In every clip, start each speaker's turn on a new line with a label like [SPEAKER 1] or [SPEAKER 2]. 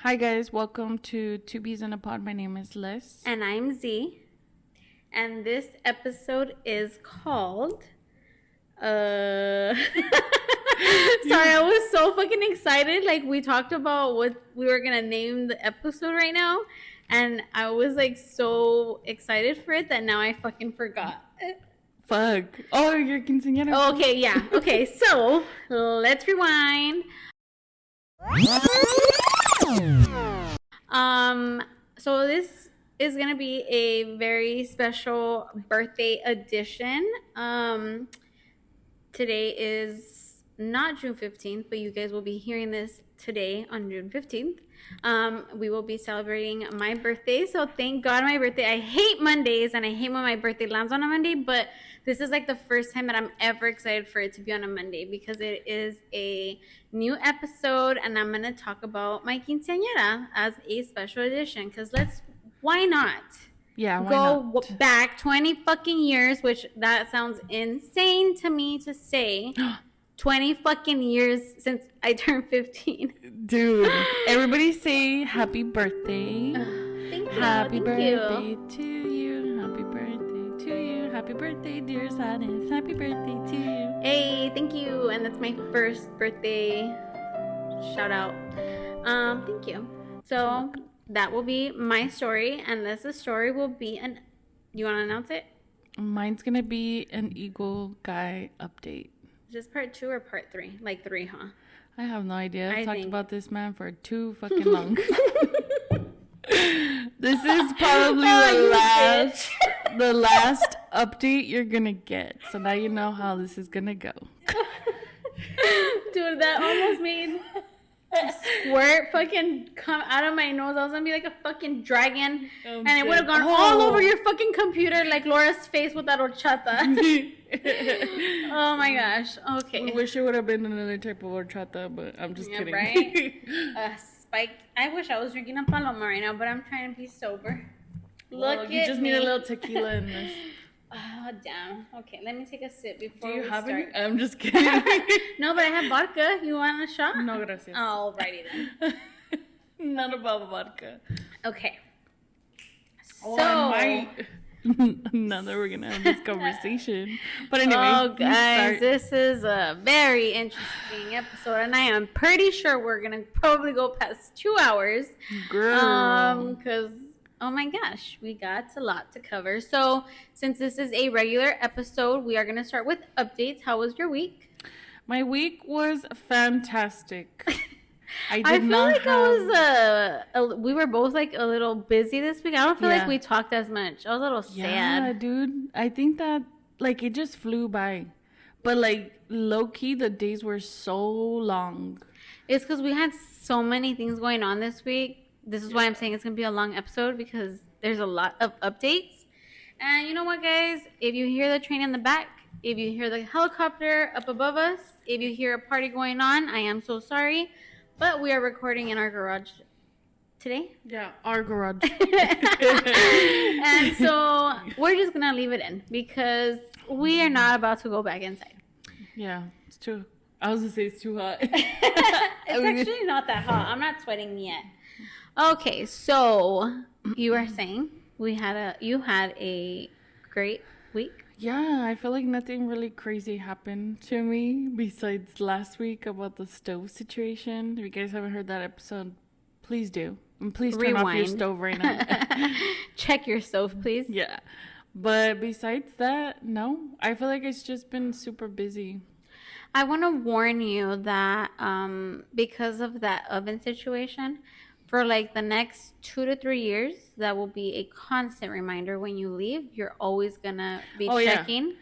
[SPEAKER 1] Hi guys, welcome to Two Bees in a Pod. My name is Liz.
[SPEAKER 2] And I'm Z. And this episode is called Sorry, I was so fucking excited. Like, we talked about what we were gonna name the episode right now, and I was like so excited for it that now I fucking forgot.
[SPEAKER 1] Fuck. Oh, you're quinceañera.
[SPEAKER 2] Okay, yeah. Okay, so let's rewind. So this is gonna be a very special birthday edition. Today is not June 15th, but you guys will be hearing this today on June 15th. We will be celebrating my birthday. So thank God my birthday. I hate Mondays and I hate when my birthday lands on a Monday, but this is like the first time that I'm ever excited for it to be on a Monday because it is a new episode and I'm going to talk about my quinceañera as a special edition because why not?
[SPEAKER 1] Yeah, why
[SPEAKER 2] go
[SPEAKER 1] not?
[SPEAKER 2] back 20 fucking years, which that sounds insane to me to say. 20 fucking years since I turned 15.
[SPEAKER 1] Dude, everybody say happy birthday.
[SPEAKER 2] Thank you.
[SPEAKER 1] Happy
[SPEAKER 2] thank
[SPEAKER 1] birthday
[SPEAKER 2] you.
[SPEAKER 1] to you. Happy birthday to you. Happy birthday, dear Sadness. Happy birthday to you.
[SPEAKER 2] Hey, thank you. And that's my first birthday shout out. Thank you. So that will be my story, and this story will be you want to announce it?
[SPEAKER 1] Mine's gonna be an Eagle Guy update.
[SPEAKER 2] Is this part 2 or part 3? Like 3, huh?
[SPEAKER 1] I have no idea. I've talked
[SPEAKER 2] think.
[SPEAKER 1] about this man for too fucking long. This is probably the last update you're gonna get. So now you know how this is gonna go.
[SPEAKER 2] Dude, that almost made squirt fucking come out of my nose. I was gonna be like a fucking dragon, and it would have gone all over your fucking computer like Laura's face with that horchata. Oh my gosh. Okay.
[SPEAKER 1] We wish it would have been another type of horchata, but I'm just kidding.
[SPEAKER 2] Right? Spike. I wish I was drinking a paloma right now, but I'm trying to be sober.
[SPEAKER 1] Look at you just need a little tequila in this.
[SPEAKER 2] Oh, damn. Okay, let me take a sip before
[SPEAKER 1] Do you
[SPEAKER 2] we
[SPEAKER 1] have
[SPEAKER 2] start.
[SPEAKER 1] any? I'm just kidding.
[SPEAKER 2] No, but I have vodka. You want a shot?
[SPEAKER 1] No, gracias.
[SPEAKER 2] Alrighty then.
[SPEAKER 1] Not about vodka.
[SPEAKER 2] Okay.
[SPEAKER 1] Oh,
[SPEAKER 2] So,
[SPEAKER 1] I might. Now that we're gonna have this conversation, but anyway.
[SPEAKER 2] oh guys, this is a very interesting episode, and I am pretty sure we're gonna probably go past 2 hours.
[SPEAKER 1] Girl.
[SPEAKER 2] Because oh my gosh, we got a lot to cover. So since this is a regular episode, we are gonna start with updates. How was your week?
[SPEAKER 1] My week was fantastic.
[SPEAKER 2] I feel like we were both like a little busy this week. I don't feel like we talked as much. I was a little sad.
[SPEAKER 1] Yeah, dude. I think that like it just flew by. But like low key the days were so long.
[SPEAKER 2] It's because we had so many things going on this week. This is why I'm saying it's gonna be a long episode because there's a lot of updates. And you know what, guys? If you hear the train in the back, if you hear the helicopter up above us, if you hear a party going on, I am so sorry. But we are recording in our garage today.
[SPEAKER 1] Yeah, our garage.
[SPEAKER 2] And so we're just going to leave it in because we are not about to go back inside.
[SPEAKER 1] Yeah, it's true. I was going to say it's too hot.
[SPEAKER 2] It's actually not that hot. I'm not sweating yet. Okay, so you were saying you had a great week.
[SPEAKER 1] Yeah, I feel like nothing really crazy happened to me besides last week about the stove situation. If you guys haven't heard that episode, please do. And please turn off your stove right now.
[SPEAKER 2] Check your stove, please.
[SPEAKER 1] Yeah. But besides that, no. I feel like it's just been super busy.
[SPEAKER 2] I want to warn you that because of that oven situation, for like the next 2 to 3 years, that will be a constant reminder when you leave. You're always going to be checking. Yeah.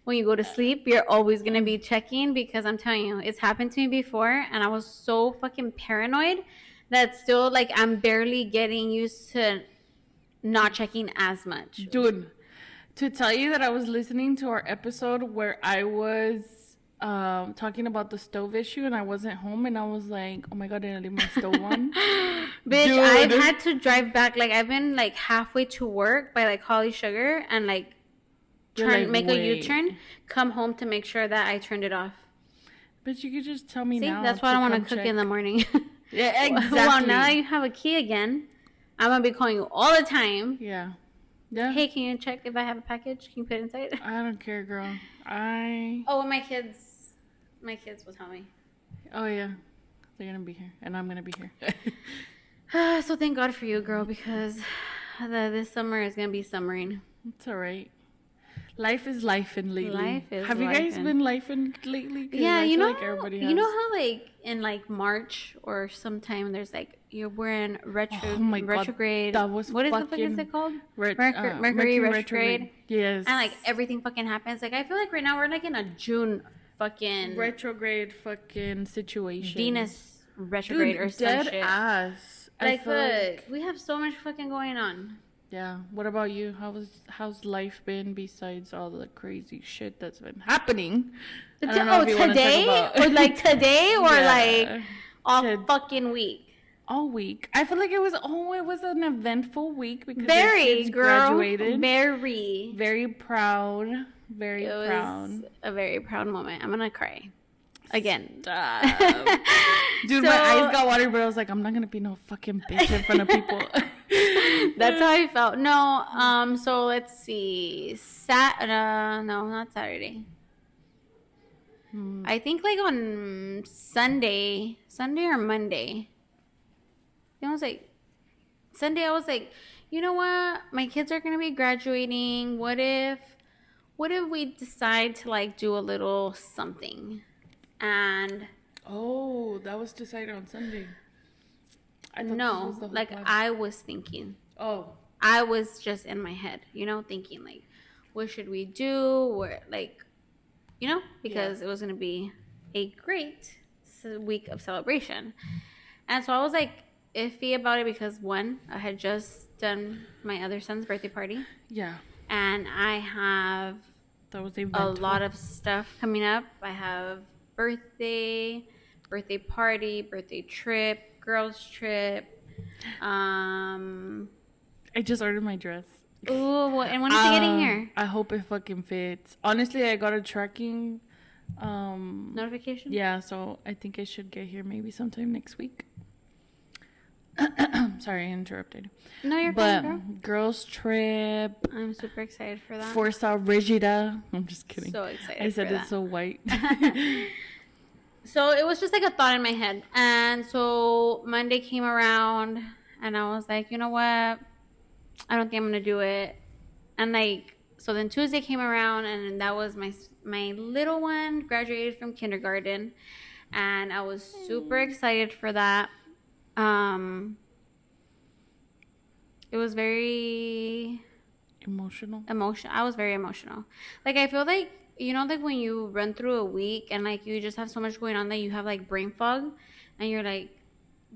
[SPEAKER 2] When you go to sleep, you're always going to be checking because I'm telling you, it's happened to me before and I was so fucking paranoid that still like I'm barely getting used to not checking as much.
[SPEAKER 1] Dude, to tell you that I was listening to our episode where I was talking about the stove issue and I wasn't home and I was like, oh my god, did I leave my stove on?
[SPEAKER 2] Bitch, dude. I've had to drive back. Like I've been like halfway to work by like Holly Sugar and like make a U-turn, come home to make sure that I turned it off.
[SPEAKER 1] But you could just tell me now.
[SPEAKER 2] That's why I don't want to cook in the morning.
[SPEAKER 1] Yeah, exactly.
[SPEAKER 2] Well, now that you have a key again, I'm going to be calling you all the time.
[SPEAKER 1] Yeah. Yeah.
[SPEAKER 2] Hey, can you check if I have a package? Can you put it inside?
[SPEAKER 1] I don't care, girl.
[SPEAKER 2] Oh, my kids will tell me.
[SPEAKER 1] Oh, yeah. They're going to be here. And I'm going to be here.
[SPEAKER 2] So thank God for you, girl, because this summer is going to be summering.
[SPEAKER 1] It's all right. Life is lifing lately.
[SPEAKER 2] Life is
[SPEAKER 1] Have you guys been lifing lately?
[SPEAKER 2] Yeah,
[SPEAKER 1] I feel like everybody has.
[SPEAKER 2] You know how like in like March or sometime there's like we're in retrograde.
[SPEAKER 1] That was
[SPEAKER 2] what
[SPEAKER 1] fucking...
[SPEAKER 2] is it called? Mercury retrograde.
[SPEAKER 1] Yes.
[SPEAKER 2] And like everything fucking happens. Like I feel like right now we're like in a June fucking...
[SPEAKER 1] retrograde fucking situation.
[SPEAKER 2] Venus retrograde. Dude, or some
[SPEAKER 1] dead
[SPEAKER 2] shit.
[SPEAKER 1] Ass.
[SPEAKER 2] Like look, we have so much fucking going on.
[SPEAKER 1] Yeah. What about you? How's life been besides all the crazy shit that's been happening?
[SPEAKER 2] Today? Or like today or like all fucking week?
[SPEAKER 1] All week. I feel like it was an eventful week because
[SPEAKER 2] very
[SPEAKER 1] kids graduated.
[SPEAKER 2] Very
[SPEAKER 1] proud. Very proud.
[SPEAKER 2] Was a very proud moment. I'm gonna cry. Again.
[SPEAKER 1] Dude, my eyes got watery, but I was like, I'm not gonna be no fucking bitch in front of people.
[SPEAKER 2] That's how I felt. No, so let's see. No, not Saturday. I think like on Sunday or Monday. I was like, Sunday I was like, you know what? My kids are gonna be graduating. What if we decide to like do a little something? And
[SPEAKER 1] that was decided on Sunday.
[SPEAKER 2] No, like plan. I was thinking.
[SPEAKER 1] Oh,
[SPEAKER 2] I was just in my head, thinking like, what should we do? Because it was gonna be a great week of celebration, and so I was like iffy about it because one, I had just done my other son's birthday party.
[SPEAKER 1] Yeah,
[SPEAKER 2] and I have a lot of stuff coming up. I have birthday party, birthday trip, girls trip.
[SPEAKER 1] I just ordered my dress.
[SPEAKER 2] Ooh, and when is it getting here?
[SPEAKER 1] I hope it fucking fits. Honestly, I got a tracking
[SPEAKER 2] notification.
[SPEAKER 1] Yeah, so I think it should get here maybe sometime next week. Sorry, I interrupted.
[SPEAKER 2] No, you're fine, girl.
[SPEAKER 1] Girls trip.
[SPEAKER 2] I'm super excited for that.
[SPEAKER 1] Forza Rigida. I'm just kidding.
[SPEAKER 2] So excited.
[SPEAKER 1] I said it's so white.
[SPEAKER 2] So it was just like a thought in my head. And so Monday came around and I was like, you know what? I don't think I'm going to do it. And like, so then Tuesday came around and that was my little one graduated from kindergarten. And I was super excited for that. It was very
[SPEAKER 1] emotional.
[SPEAKER 2] I was very emotional. Like I feel like, like when you run through a week and like you just have so much going on that you have like brain fog and you're like,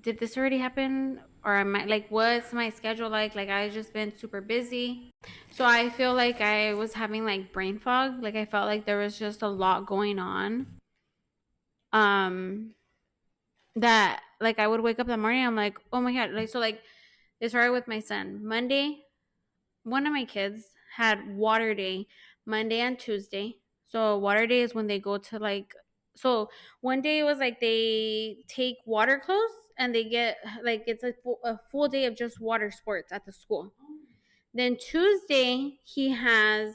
[SPEAKER 2] did this already happen? Or am I like, what's my schedule like? Like I've just been super busy. So I feel like I was having like brain fog. Like I felt like there was just a lot going on. That like I would wake up that morning, I'm like, oh my God. Like, so like it started with my son. Monday, one of my kids had water day Monday and Tuesday. So water day is when they go to like, so one day it was like they take water clothes and they get like, it's a full day of just water sports at the school. Then Tuesday he has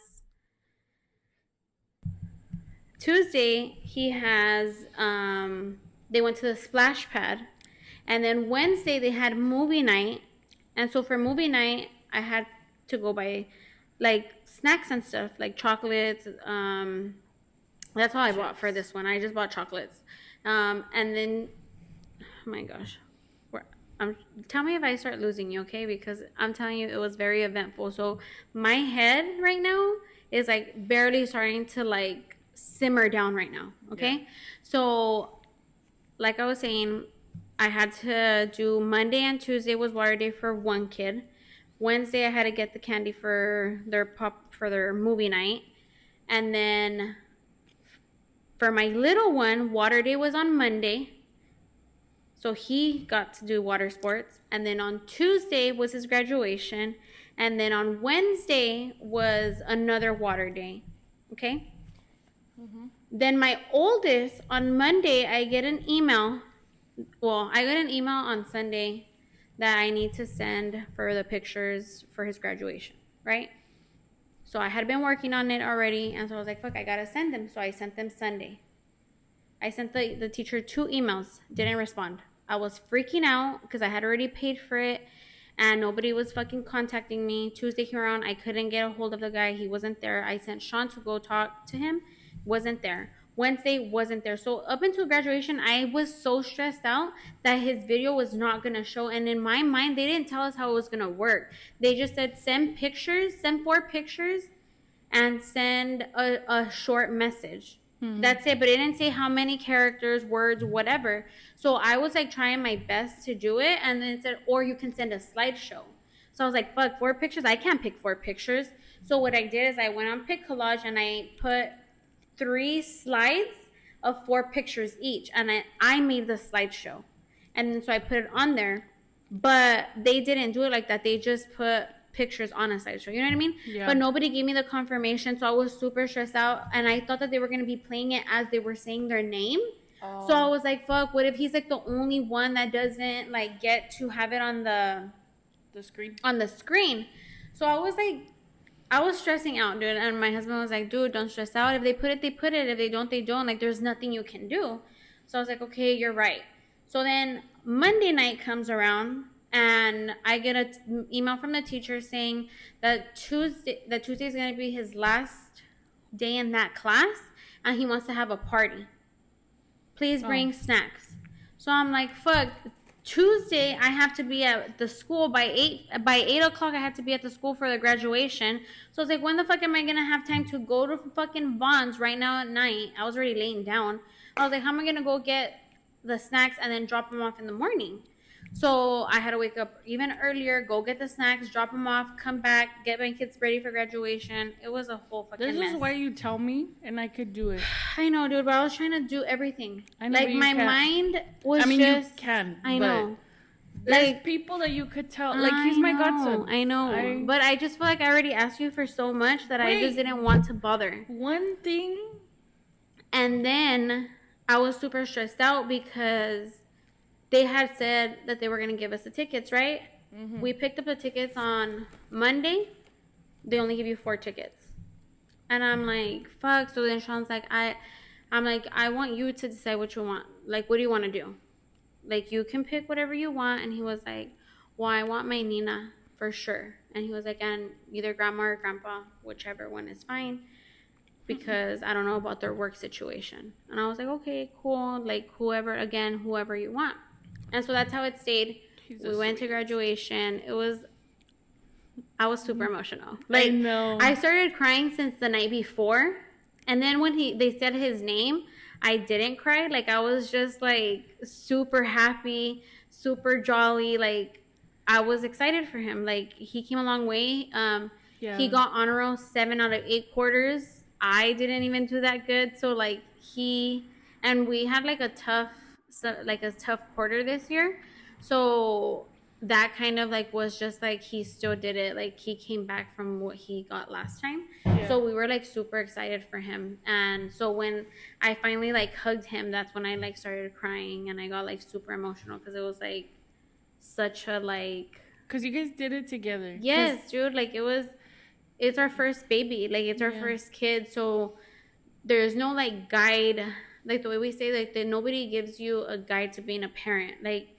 [SPEAKER 2] they went to the splash pad. And then Wednesday they had movie night. And so for movie night, I had to go buy like snacks and stuff, like chocolates. That's all I bought for this one. I just bought chocolates. And then, oh my gosh. Tell me if I start losing you, okay? Because I'm telling you, it was very eventful. So my head right now is like barely starting to like simmer down right now, okay? Yeah. So like I was saying, I had to do Monday and Tuesday was water day for one kid. Wednesday I had to get the candy for their movie night. And then for my little one, water day was on Monday. So he got to do water sports. And then on Tuesday was his graduation. And then on Wednesday was another water day. Okay? Mm-hmm. Then my oldest, on Monday, I get an email well, I got an email on Sunday that I need to send for the pictures for his graduation, right? So I had been working on it already, and so I was like, fuck, I gotta send them. So I sent them Sunday. I sent the teacher 2 emails, didn't respond. I was freaking out because I had already paid for it and nobody was fucking contacting me. Tuesday came around, I couldn't get a hold of the guy. He wasn't there. I sent Sean to go talk to him, wasn't there. Wednesday wasn't there. So up until graduation, I was so stressed out that his video was not gonna show. And in my mind, they didn't tell us how it was gonna work. They just said send pictures, send 4 pictures, and send a short message. That's it. But it didn't say how many characters, words, whatever. So I was like trying my best to do it. And then it said, or you can send a slideshow. So I was like, fuck, 4 pictures? I can't pick 4 pictures. So what I did is I went on Pick Collage and I put 3 slides of 4 pictures each. And I made the slideshow. And then so I put it on there. But they didn't do it like that. They just put pictures on a slideshow. You know what I mean?
[SPEAKER 1] Yeah.
[SPEAKER 2] But nobody gave me the confirmation, so I was super stressed out, and I thought that they were gonna be playing it as they were saying their name. Oh. So I was like, "Fuck! What if he's like the only one that doesn't like get to have it on the
[SPEAKER 1] screen?"
[SPEAKER 2] On the screen. So I was like, I was stressing out, dude. And my husband was like, "Dude, don't stress out. If they put it, they put it. If they don't, they don't. Like, there's nothing you can do." So I was like, "Okay, you're right." So then Monday night comes around. And I get an email from the teacher saying that Tuesday is going to be his last day in that class, and he wants to have a party. Please bring snacks. So I'm like, fuck. Tuesday I have to be at the school by 8 o'clock. I have to be at the school for the graduation. So I was like, when the fuck am I gonna have time to go to fucking Vons right now at night? I was already laying down. I was like, how am I gonna go get the snacks and then drop them off in the morning? So I had to wake up even earlier, go get the snacks, drop them off, come back, get my kids ready for graduation. It was a whole fucking mess.
[SPEAKER 1] This is why you tell me, and I could do it.
[SPEAKER 2] I know, dude, but I was trying to do everything.
[SPEAKER 1] I know,
[SPEAKER 2] like my mind was just.
[SPEAKER 1] You can.
[SPEAKER 2] I know.
[SPEAKER 1] There's people that you could tell. Like he's my godson.
[SPEAKER 2] I know, but I just feel like I already asked you for so much that I just didn't want to bother.
[SPEAKER 1] One thing.
[SPEAKER 2] And then I was super stressed out because they had said that they were going to give us the tickets, right? Mm-hmm. We picked up the tickets on Monday. They only give you 4 tickets. And I'm like, fuck. So then Sean's like, I'm like, I want you to decide what you want. Like, what do you want to do? Like, you can pick whatever you want. And he was like, well, I want my Nina for sure. And he was like, and either grandma or grandpa, whichever one is fine. Because I don't know about their work situation. And I was like, okay, cool. Like, whoever you want. And so that's how it stayed. We went to graduation. I was super emotional. Like, I know. I started crying since the night before. And then when they said his name, I didn't cry. Like, I was just like super happy, super jolly. Like, I was excited for him. Like, he came a long way. He got honor roll 7 out of 8 quarters. I didn't even do that good. So like and we had like a tough quarter this year. So that kind of like was just like he still did it. Like he came back from what he got last time. Yeah. So we were like super excited for him. And so when I finally like hugged him, that's when I like started crying and I got like super emotional because it was like such a like.
[SPEAKER 1] Because you guys did it together.
[SPEAKER 2] Yes, dude. Like it's our first baby. Like it's our first kid. So there's no like guide. Like the way we say, like that nobody gives you a guide to being a parent. Like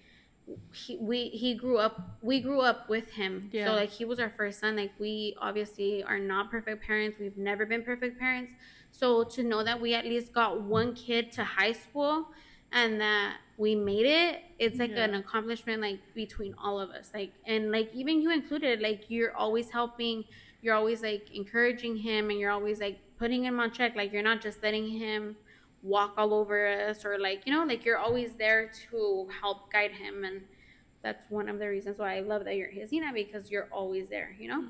[SPEAKER 2] we grew up with him. Yeah. So like he was our first son. Like we obviously are not perfect parents. We've never been perfect parents. So to know that we at least got one kid to high school and that we made it, it's like an accomplishment like between all of us. Like and like even you included, like you're always helping, you're always like encouraging him and you're always like putting him on check. Like you're not just letting him walk all over us or like, you know, like you're always there to help guide him. And that's one of the reasons why I love that you're his Nina, because you're always there, you know.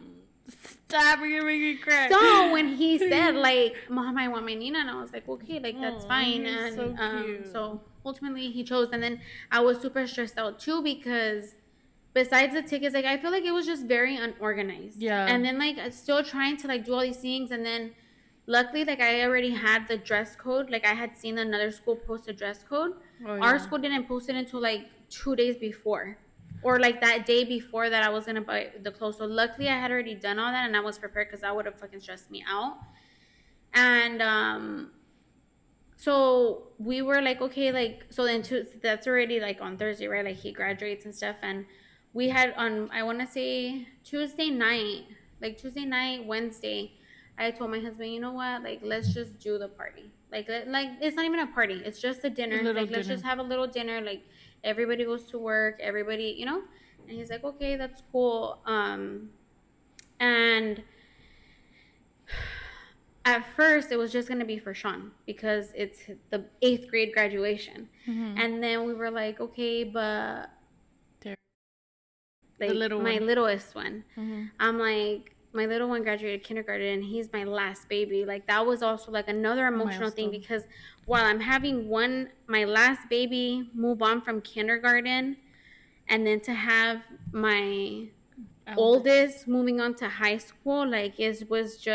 [SPEAKER 1] Stop, you're making me cry.
[SPEAKER 2] So when he said like, Mom, I want my Nina, and I was like, okay, like that's fine. And so ultimately he chose. And then I was super stressed out too because besides the tickets, like I feel like it was just very unorganized. Yeah. And then like still trying to like do all these things, and then Luckily, like, I already had the dress code. Like, I had seen another school post a dress code.
[SPEAKER 1] Oh, yeah.
[SPEAKER 2] Our school didn't post it until like 2 days before, or like that day before that I was gonna buy the clothes. So luckily, I had already done all that, and I was prepared because that would have fucking stressed me out. And so we were like, okay, like, so then that's already like on Thursday, right? Like, he graduates and stuff, and we had on, I want to say Tuesday night, Wednesday, I told my husband, you know what, like, let's just do the party. Like it's not even a party, it's just a dinner. Like, let's just have a little dinner. Like, everybody goes to work, everybody, you know. And he's like, okay, that's cool. And at first it was just going to be for Sean because it's the 8th grade graduation. And then we were like, okay, but like my littlest one, I'm like, my little one graduated kindergarten and he's my last baby. Like, that was also like another emotional thing, because while I'm having my last baby move on from kindergarten, and then to have my oldest moving on to high school, like, it was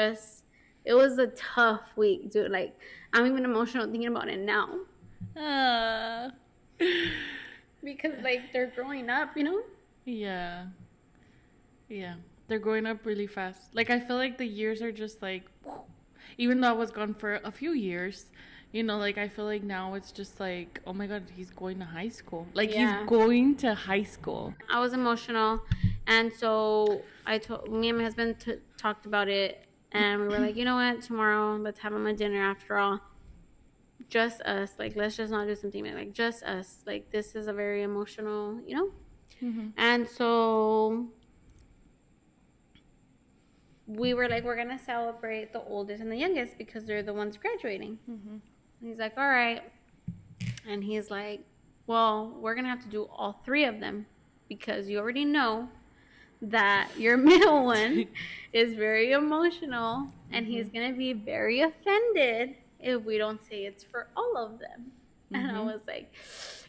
[SPEAKER 2] a tough week, dude. Like, I'm even emotional thinking about it now. Because, like, they're growing up, you know?
[SPEAKER 1] Yeah. They're growing up really fast. Like, I feel like the years are just like, even though I was gone for a few years, you know, like, I feel like now it's just like, oh my God, he's going to high school. Like, he's going to high school.
[SPEAKER 2] I was emotional. And so me and my husband talked about it. And we were like, you know what, tomorrow, let's have him a dinner after all. Just us. Like, let's just not do something like just us. Like, this is a very emotional, you know? And so we were like, we're going to celebrate the oldest and the youngest because they're the ones graduating. And he's like, all right. And he's like, well, we're going to have to do all 3 of them because you already know that your middle one is very emotional and he's going to be very offended if we don't say it's for all of them. And I was like,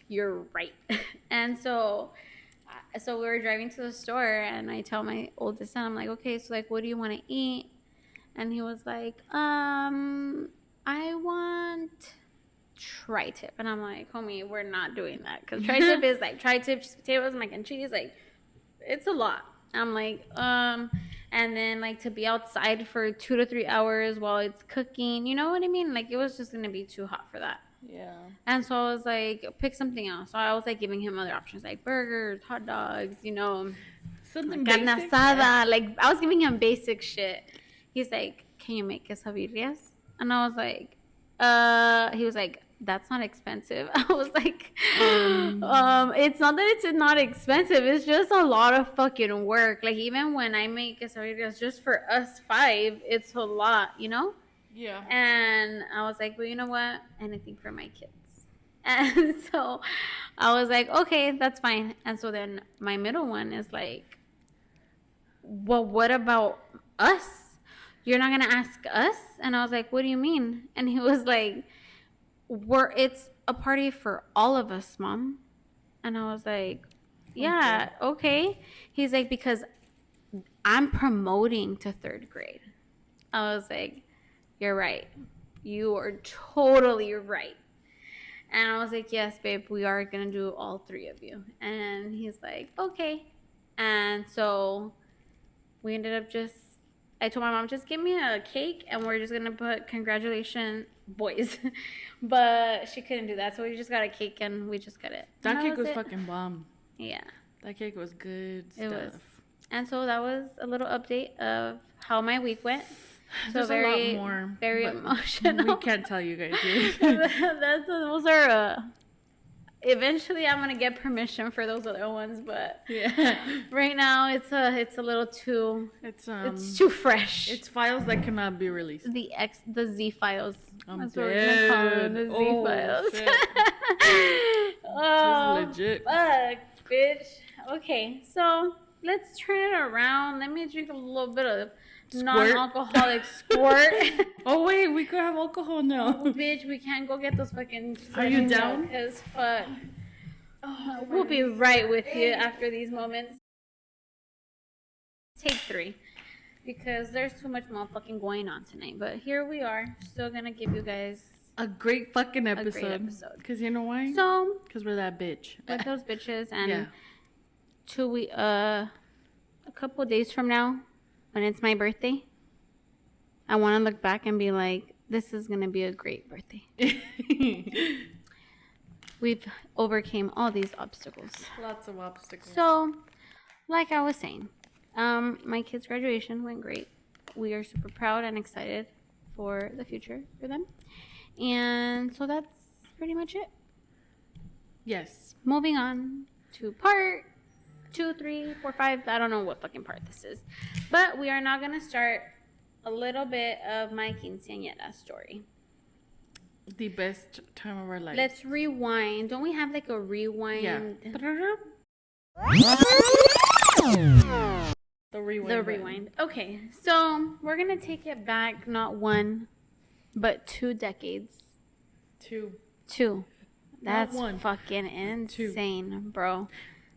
[SPEAKER 2] you're right. And so we were driving to the store and I tell my oldest son, I'm like, okay, so, like, what do you want to eat? And he was like, I want tri-tip. And I'm like, homie, we're not doing that, because tri-tip is like tri-tip, just potatoes, mac and cheese, like, it's a lot. I'm like, and then, like, to be outside for 2 to 3 hours while it's cooking, you know what I mean? Like, it was just gonna be too hot for that.
[SPEAKER 1] Yeah.
[SPEAKER 2] And so I was like, pick something else. So I was like giving him other options, like burgers, hot dogs, you know,
[SPEAKER 1] something
[SPEAKER 2] carne
[SPEAKER 1] basic.
[SPEAKER 2] asada. Like, I was giving him basic shit. He's like, can you make quesadillas? And I was like, he was like, that's not expensive. I was like, it's not that it's not expensive. It's just a lot of fucking work. Like, even when I make quesadillas just for us 5, it's a lot, you know?
[SPEAKER 1] Yeah.
[SPEAKER 2] And I was like, well, you know what? Anything for my kids. And so I was like, okay, that's fine. And so then my middle one is like, well, what about us? You're not going to ask us? And I was like, what do you mean? And he was like, it's a party for all of us, Mom. And I was like, yeah, okay. He's like, because I'm promoting to 3rd grade. I was like, you're right. You are totally right. And I was like, yes, babe, we are going to do all 3 of you. And he's like, okay. And so we ended up I told my mom, just give me a cake and we're just going to put congratulations, boys. But she couldn't do that. So we just got a cake and we just got it.
[SPEAKER 1] That cake was fucking bomb.
[SPEAKER 2] Yeah.
[SPEAKER 1] That cake was good stuff.
[SPEAKER 2] It was. And so that was a little update of how my week went. So
[SPEAKER 1] there's a lot more.
[SPEAKER 2] Very emotional.
[SPEAKER 1] We can't tell you guys.
[SPEAKER 2] Those are. Eventually, I'm gonna get permission for those other ones, but right now it's a little too. It's too fresh.
[SPEAKER 1] It's files that cannot be released.
[SPEAKER 2] The Z files.
[SPEAKER 1] That's what we're gonna call them. The Z files.
[SPEAKER 2] Oh,
[SPEAKER 1] this is legit.
[SPEAKER 2] Fuck, bitch. Okay, so let's turn it around. Let me drink a little bit of non-alcoholic squirt.
[SPEAKER 1] Oh wait, we could have alcohol now.
[SPEAKER 2] Oh, bitch, we can't go get those fucking.
[SPEAKER 1] Are you down?
[SPEAKER 2] As fuck. We'll be right with you after these moments. Take 3. because there's too much motherfucking going on tonight. But here we are, still gonna give you guys
[SPEAKER 1] a great fucking
[SPEAKER 2] a great
[SPEAKER 1] episode.
[SPEAKER 2] episode.
[SPEAKER 1] Because you know why?
[SPEAKER 2] So,
[SPEAKER 1] because we're that bitch.
[SPEAKER 2] with those bitches, and
[SPEAKER 1] yeah.
[SPEAKER 2] a couple days from now, when it's my birthday, I want to look back and be like, this is gonna be a great birthday. We've overcame all these obstacles.
[SPEAKER 1] Lots of obstacles.
[SPEAKER 2] So, like I was saying, my kids' graduation went great. We are super proud and excited for the future for them. And so that's pretty much it.
[SPEAKER 1] Yes.
[SPEAKER 2] Moving on to part 2, 3, 4, 5. I don't know what fucking part this is. But we are now going to start a little bit of my quinceañera story.
[SPEAKER 1] The best time of our life.
[SPEAKER 2] Let's rewind. Don't we have like a rewind?
[SPEAKER 1] Yeah. The rewind.
[SPEAKER 2] The rewind. Okay, so we're gonna take it back not 1, but 2 decades.
[SPEAKER 1] 2.
[SPEAKER 2] 2. That's
[SPEAKER 1] Not 1.
[SPEAKER 2] fucking insane, bro.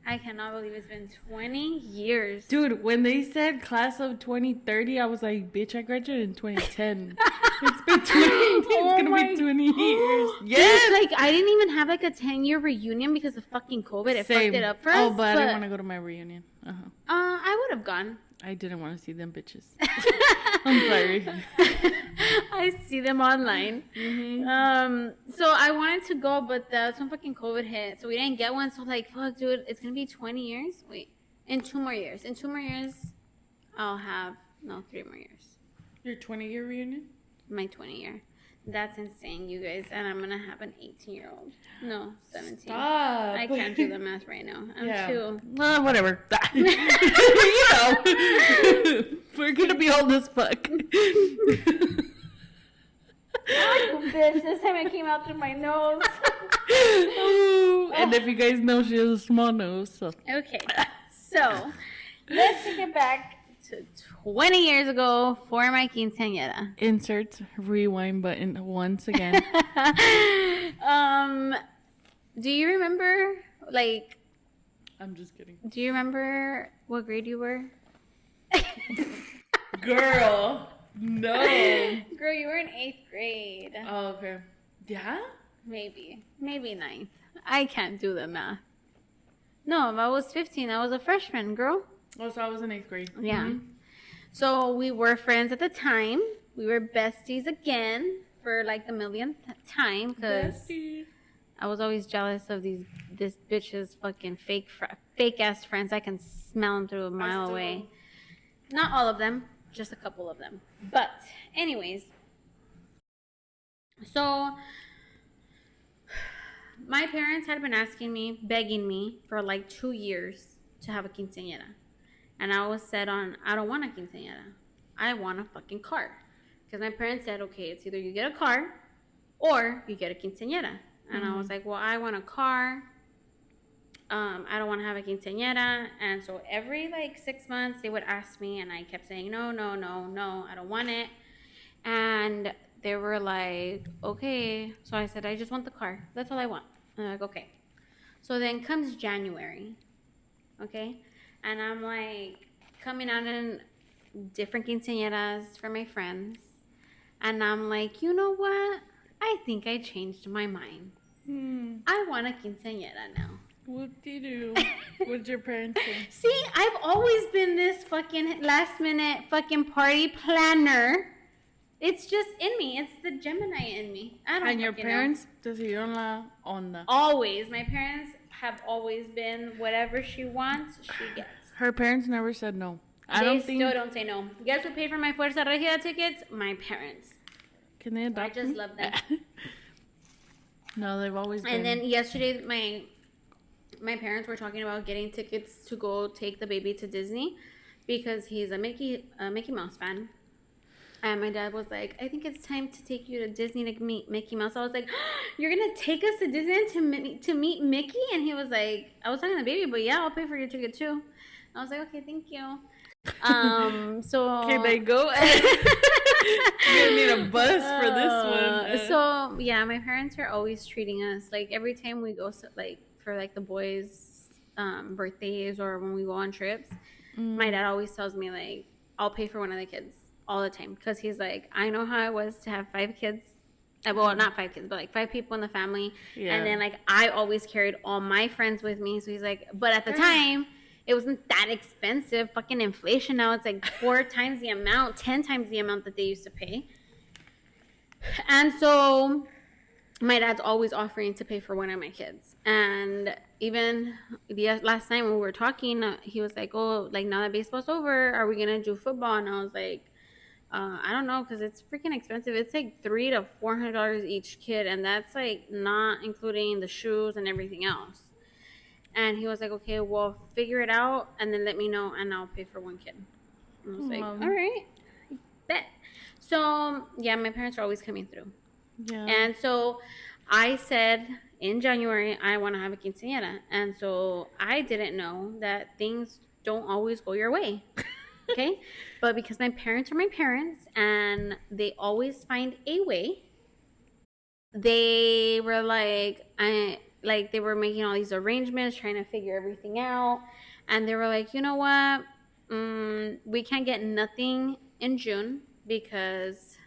[SPEAKER 2] I cannot believe it's been 20 years.
[SPEAKER 1] Dude, when they said class of 2030, I was like, bitch, I graduated in 2010. It's been 20. It's gonna be 20 years.
[SPEAKER 2] Yes! Dude, like, I didn't even have like a 10-year reunion because of fucking COVID. It fucked it up for us.
[SPEAKER 1] Oh, but I didn't want to go to my reunion.
[SPEAKER 2] I would have gone.
[SPEAKER 1] I didn't want to see them bitches. I'm sorry.
[SPEAKER 2] I see them online. Mm-hmm. So I wanted to go, but that's when fucking COVID hit. So we didn't get one. So like, fuck, dude, it's going to be 20 years? Wait, in 2 more years. In 2 more years, I'll have, 3 more years.
[SPEAKER 1] Your 20-year reunion?
[SPEAKER 2] My 20 year. That's insane, you guys. And I'm going to have an 18-year-old. No, 17.
[SPEAKER 1] Stop.
[SPEAKER 2] I can't do the math right now. I'm too.
[SPEAKER 1] Whatever. You know. We're going to be old as fuck.
[SPEAKER 2] Oh, bitch. This time it came out through my nose.
[SPEAKER 1] And if you guys know, she has a small nose. So.
[SPEAKER 2] Okay. So, let's take it back to 20 years ago for my quinceañera.
[SPEAKER 1] Insert rewind button once again.
[SPEAKER 2] Do you remember, like...
[SPEAKER 1] I'm just kidding.
[SPEAKER 2] Do you remember what grade you were?
[SPEAKER 1] Girl, no.
[SPEAKER 2] Girl, you were in 8th grade.
[SPEAKER 1] Oh, okay. Yeah?
[SPEAKER 2] Maybe 9th. I can't do the math. No, if I was 15, I was a freshman, girl.
[SPEAKER 1] Oh, so I was in 8th grade.
[SPEAKER 2] Yeah.
[SPEAKER 1] Mm-hmm.
[SPEAKER 2] So we were friends at the time. We were besties again for like the millionth time because I was always jealous of this bitch's fucking fake ass friends. I can smell them through a mile away. Not all of them, just a couple of them. But anyways, so my parents had been asking me, begging me for like 2 years to have a quinceañera. And I was set on, I don't want a quinceañera. I want a fucking car. Because my parents said, okay, it's either you get a car or you get a quinceañera. And I was like, well, I want a car. I don't want to have a quinceañera. And so every like 6 months they would ask me and I kept saying, no, I don't want it. And they were like, okay. So I said, I just want the car. That's all I want. And they're like, okay. So then comes January. Okay. And I'm like coming out in different quinceañeras for my friends. And I'm like, you know what? I think I changed my mind. I want a quinceañera now.
[SPEAKER 1] Whoop-de-doo. What did your parents say?
[SPEAKER 2] See, I've always been this fucking last minute fucking party planner. It's just in me. It's the Gemini in me. I don't know.
[SPEAKER 1] And your parents decidieron la onda.
[SPEAKER 2] Always. My parents have always been whatever she wants, she gets.
[SPEAKER 1] Her parents never said no.
[SPEAKER 2] They still don't say no. Guess who paid for my Fuerza Regida tickets? My parents.
[SPEAKER 1] Can they adopt
[SPEAKER 2] I just love them.
[SPEAKER 1] No, they've always been.
[SPEAKER 2] And then yesterday, my parents were talking about getting tickets to go take the baby to Disney because he's a Mickey Mouse fan. And my dad was like, I think it's time to take you to Disney to meet Mickey Mouse. I was like, you're going to take us to Disney to meet Mickey? And he was like, I was talking to the baby, but yeah, I'll pay for your ticket too. I was like, okay, thank you. So
[SPEAKER 1] Can they go? You're gonna need a bus for this one.
[SPEAKER 2] So yeah, my parents are always treating us like every time we go like for like the boys' birthdays or when we go on trips. My dad always tells me like, I'll pay for one of the kids all the time because he's like, I know how it was to have 5 kids. Well, not 5 kids, but like 5 people in the family. Yeah. And then like I always carried all my friends with me. So he's like, but at the time, it wasn't that expensive. Fucking inflation now, it's like 4 times the amount, 10 times the amount that they used to pay. And so my dad's always offering to pay for one of my kids. And even the last time when we were talking, he was like, oh, like now that baseball's over, are we going to do football? And I was like, I don't know, because it's freaking expensive. It's like $300 to $400 each kid, and that's like not including the shoes and everything else. And he was like, okay, well, figure it out and then let me know and I'll pay for one kid. And I was like, all right, bet. So yeah, my parents are always coming through. Yeah. And so I said in January I want to have a quinceañera, and so I didn't know that things don't always go your way. Okay, but because my parents are my parents and they always find a way, they were like, they were making all these arrangements, trying to figure everything out, and they were like, you know what, we can't get nothing in June because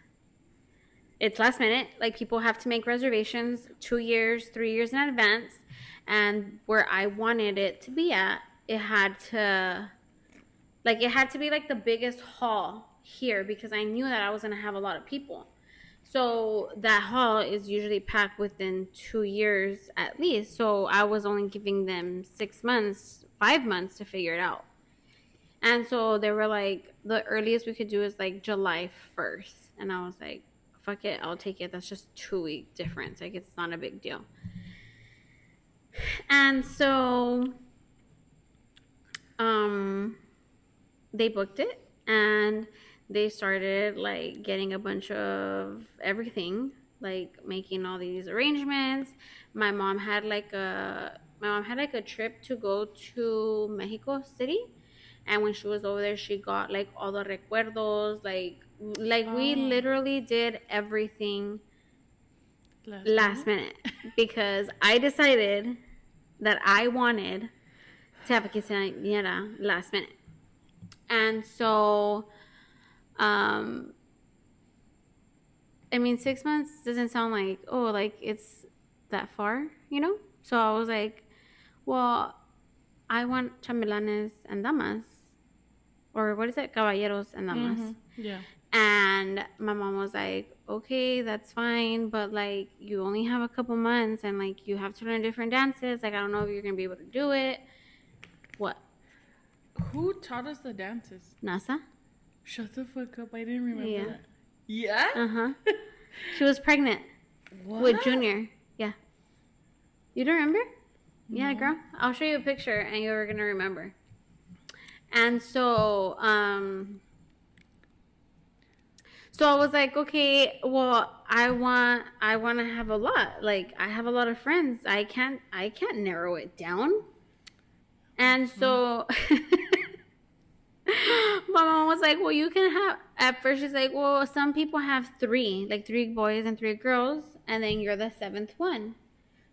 [SPEAKER 2] it's last minute. Like people have to make reservations 2 years, 3 years in advance, and where I wanted it to be at, it had to be like the biggest hall here because I knew that I was going to have a lot of people. So that hall is usually packed within 2 years at least. So I was only giving them 6 months, 5 months to figure it out. And so they were like, the earliest we could do is like July 1st. And I was like, fuck it, I'll take it. That's just 2-week difference. Like it's not a big deal. And so, they booked it and they started like getting a bunch of everything, like making all these arrangements. My mom had like a trip to go to Mexico City, and when she was over there she got like all the recuerdos, we literally did everything last minute because I decided that I wanted to have a quinceañera last minute. And so, I mean, 6 months doesn't sound like, oh, like it's that far, you know? So I was like, well, I want chambelanes and damas. Or what is it? Caballeros and damas. Mm-hmm. Yeah. And my mom was like, okay, that's fine, but like you only have a couple months and like you have to learn different dances. Like I don't know if you're going to be able to do it. What?
[SPEAKER 1] Who taught us the dances?
[SPEAKER 2] NASA.
[SPEAKER 1] Shut the fuck up. I didn't remember that. Yeah?
[SPEAKER 2] Uh-huh. She was pregnant. What? With Junior. Yeah. You don't remember? No. Yeah, girl. I'll show you a picture and you're going to remember. And so, so I was like, okay, well, I want to have a lot. Like, I have a lot of friends. I can't narrow it down. And so my mom was like, well, you can have, at first she's like, well, some people have 3, like 3 boys and 3 girls, and then you're the 7th one.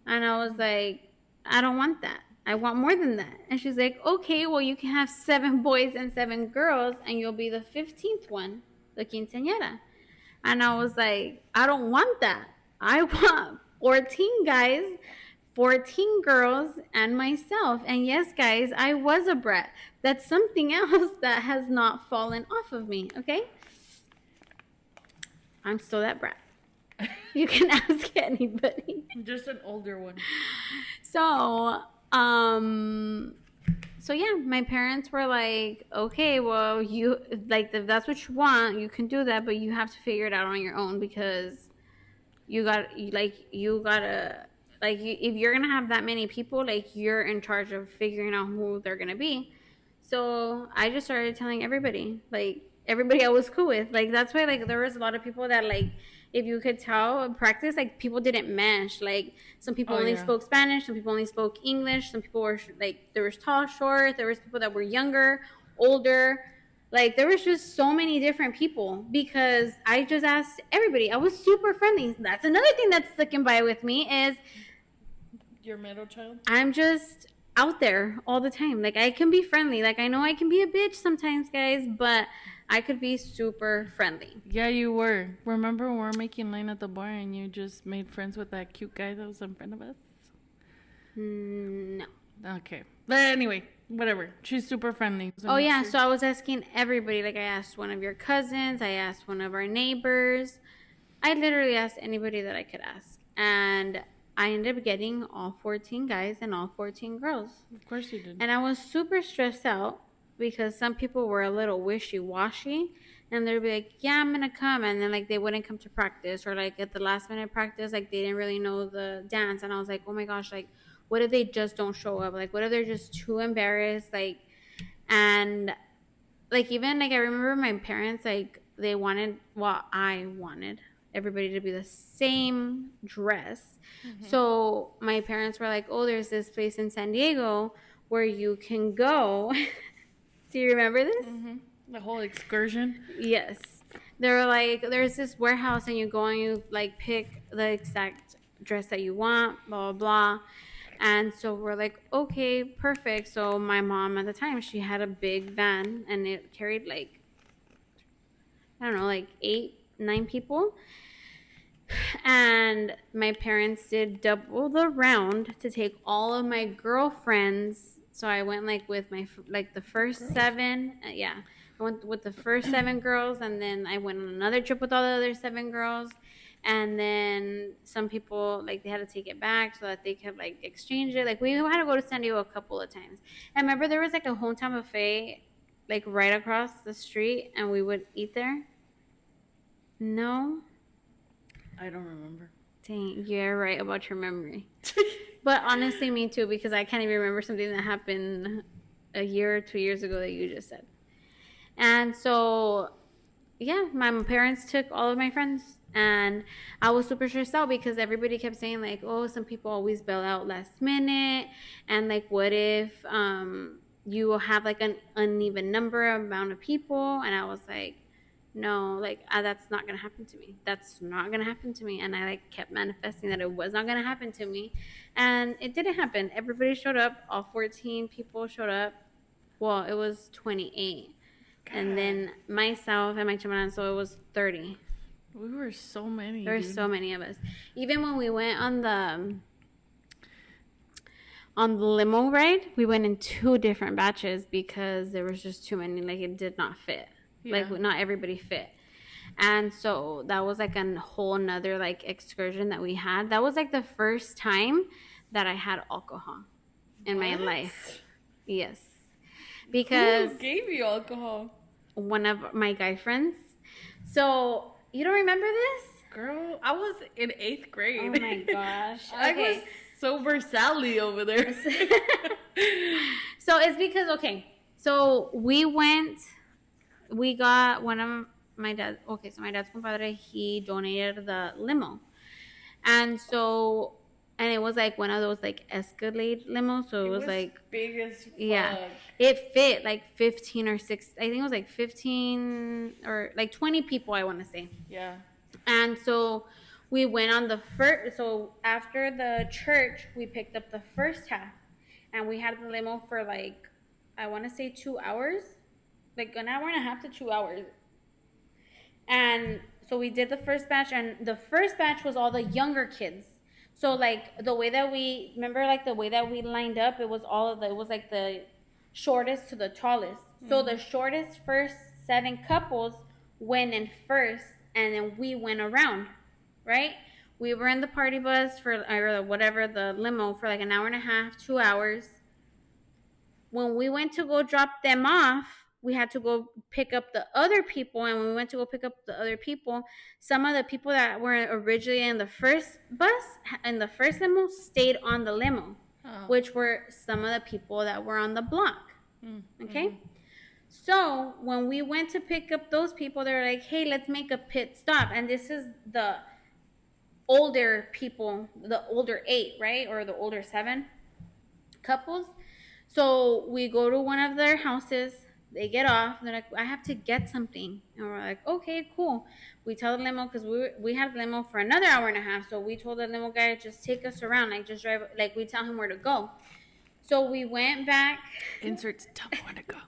[SPEAKER 2] And I was like, I don't want that. I want more than that. And she's like, okay, well, you can have 7 boys and 7 girls, and you'll be the 15th one, the quinceañera. And I was like, I don't want that. I want 14 guys, 14 girls, and myself. And yes, guys, I was a brat. That's something else that has not fallen off of me, okay? I'm still that brat. You can ask anybody.
[SPEAKER 1] Just an older one.
[SPEAKER 2] So yeah, my parents were like, okay, well, you, like, if that's what you want, you can do that, but you have to figure it out on your own because if you're going to have that many people, like, you're in charge of figuring out who they're going to be. So I just started telling everybody, like, everybody I was cool with. Like, that's why, like, there was a lot of people that, like, if you could tell in practice, like, people didn't mesh. Like, some people only spoke Spanish, some people only spoke English, some people were, like, there was tall, short, there was people that were younger, older. Like, there was just so many different people because I just asked everybody. I was super friendly. That's another thing that's sticking by with me is...
[SPEAKER 1] Your middle child?
[SPEAKER 2] I'm just out there all the time. Like, I can be friendly. Like, I know I can be a bitch sometimes, guys, but I could be super friendly.
[SPEAKER 1] Yeah, you were. Remember when we were making line at the bar and you just made friends with that cute guy that was in front of us?
[SPEAKER 2] No.
[SPEAKER 1] Okay. But anyway, whatever. She's super friendly. So
[SPEAKER 2] Oh
[SPEAKER 1] make
[SPEAKER 2] yeah,
[SPEAKER 1] sure.
[SPEAKER 2] so I was asking everybody. Like I asked one of your cousins, I asked one of our neighbors. I literally asked anybody that I could ask, and I ended up getting all 14 guys and all 14 girls.
[SPEAKER 1] Of course you did.
[SPEAKER 2] And I was super stressed out because some people were a little wishy-washy, and they'd be like, yeah, I'm gonna come, and then like they wouldn't come to practice, or like at the last minute practice, like they didn't really know the dance. And I was like, oh my gosh, like what if they just don't show up? Like what if they're just too embarrassed? Like, and like even like I remember my parents, like they wanted, well, I wanted everybody to be the same dress. So my parents were like, oh, there's this place in San Diego where you can go. Do you remember this?
[SPEAKER 1] The whole excursion.
[SPEAKER 2] Yes. They were like, there's this warehouse and you go and you like pick the exact dress that you want, blah, blah, blah. And so we're like, okay, perfect. So my mom at the time, she had a big van and it carried like, I don't know, like 8, 9 people. And my parents did double the round to take all of my girlfriends. So I went like with my like the first girls. 7. Yeah, I went with the first 7 girls, and then I went on another trip with all the other 7 girls. And then some people like they had to take it back so that they could like exchange it. Like we had to go to San Diego a couple of times. And remember there was like a hometown buffet like right across the street, and we would eat there. No.
[SPEAKER 1] I don't remember.
[SPEAKER 2] Dang, you're right about your memory. But honestly, me too, because I can't even remember something that happened a year or 2 years ago that you just said. And so, yeah, my parents took all of my friends, and I was super stressed out because everybody kept saying like, oh, some people always bail out last minute, and like, what if you will have like an uneven amount of people? And I was like, no, like that's not gonna happen to me. That's not gonna happen to me. And I like kept manifesting that it was not gonna happen to me, and it didn't happen. Everybody showed up. All 14 people showed up. Well, it was 28, God. And then myself and my chamaran, so it was 30.
[SPEAKER 1] We were so many.
[SPEAKER 2] There were so many of us. Even when we went on the limo ride, we went in 2 different batches because there was just too many. Like it did not fit. Yeah. Like not everybody fit. And so that was like a whole nother like excursion that we had. That was like the first time that I had alcohol in my life. Yes. Because
[SPEAKER 1] who gave you alcohol?
[SPEAKER 2] One of my guy friends. So you don't remember this?
[SPEAKER 1] Girl, I was in 8th grade.
[SPEAKER 2] Oh my gosh. Okay.
[SPEAKER 1] I was sober Sally over there.
[SPEAKER 2] So it's because, okay, so we got one of my dad. Okay, so my dad's compadre, he donated the limo. And so, and it was like one of those like Escalade limos. So it was like
[SPEAKER 1] big as fuck.
[SPEAKER 2] Yeah. It fit like 15 or 6. I think it was like 15 or like 20 people, I want to say.
[SPEAKER 1] Yeah.
[SPEAKER 2] And so we went on the first, so after the church, we picked up the first half. And we had the limo for like, I want to say 2 hours. Like an hour and a half to 2 hours. And so we did the first batch, and the first batch was all the younger kids. So like the way that we remember, like the way that we lined up, it was it was like the shortest to the tallest. So the shortest first 7 couples went in first, and then we went around, right? We were in the party bus for, or whatever, the limo for like an hour and a half, 2 hours. When we went to go drop them off, we had to go pick up the other people. And when we went to go pick up the other people, some of the people that were originally in the first bus, in the first limo, stayed on the limo, which were some of the people that were on the block. Okay? So when we went to pick up those people, they were like, hey, let's make a pit stop. And this is the older people, the older 8, right? Or the older 7 couples. So we go to one of their houses. They get off. They're like, I have to get something. And we're like, okay, cool. We tell the limo, because we had the limo for another hour and a half. So we told the limo guy, just take us around. Like, just drive. Like, we tell him where to go. So we went back.
[SPEAKER 1] Inserts, tell me where to go.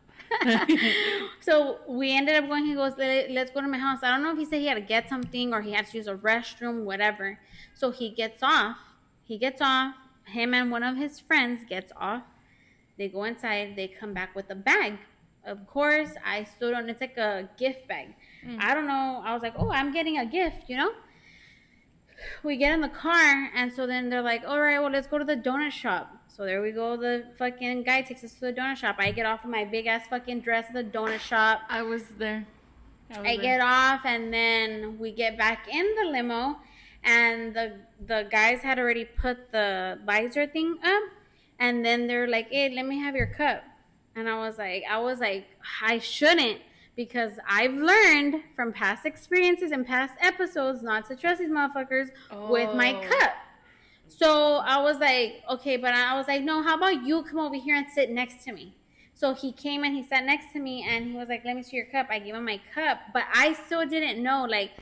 [SPEAKER 2] So we ended up going. He goes, let's go to my house. I don't know if he said he had to get something or he had to use a restroom, whatever. So he gets off. He gets off. Him and one of his friends gets off. They go inside. They come back with a bag. Of course, I stood on. It's like a gift bag. I don't know. I was like, oh, I'm getting a gift, you know. We get in the car, and so then they're like, all right, well, let's go to the donut shop. So there we go. The fucking guy takes us to the donut shop. I get off of my big ass fucking dress at the donut shop.
[SPEAKER 1] I was there.
[SPEAKER 2] I get off, and then we get back in the limo, and the guys had already put the visor thing up, and then they're like, hey, let me have your cup. And I was like, I shouldn't, because I've learned from past experiences and past episodes not to trust these motherfuckers with my cup. So I was like, okay, but I was like, no, how about you come over here and sit next to me? So he came and he sat next to me and he was like, let me see your cup. I gave him my cup, but I still didn't know, like,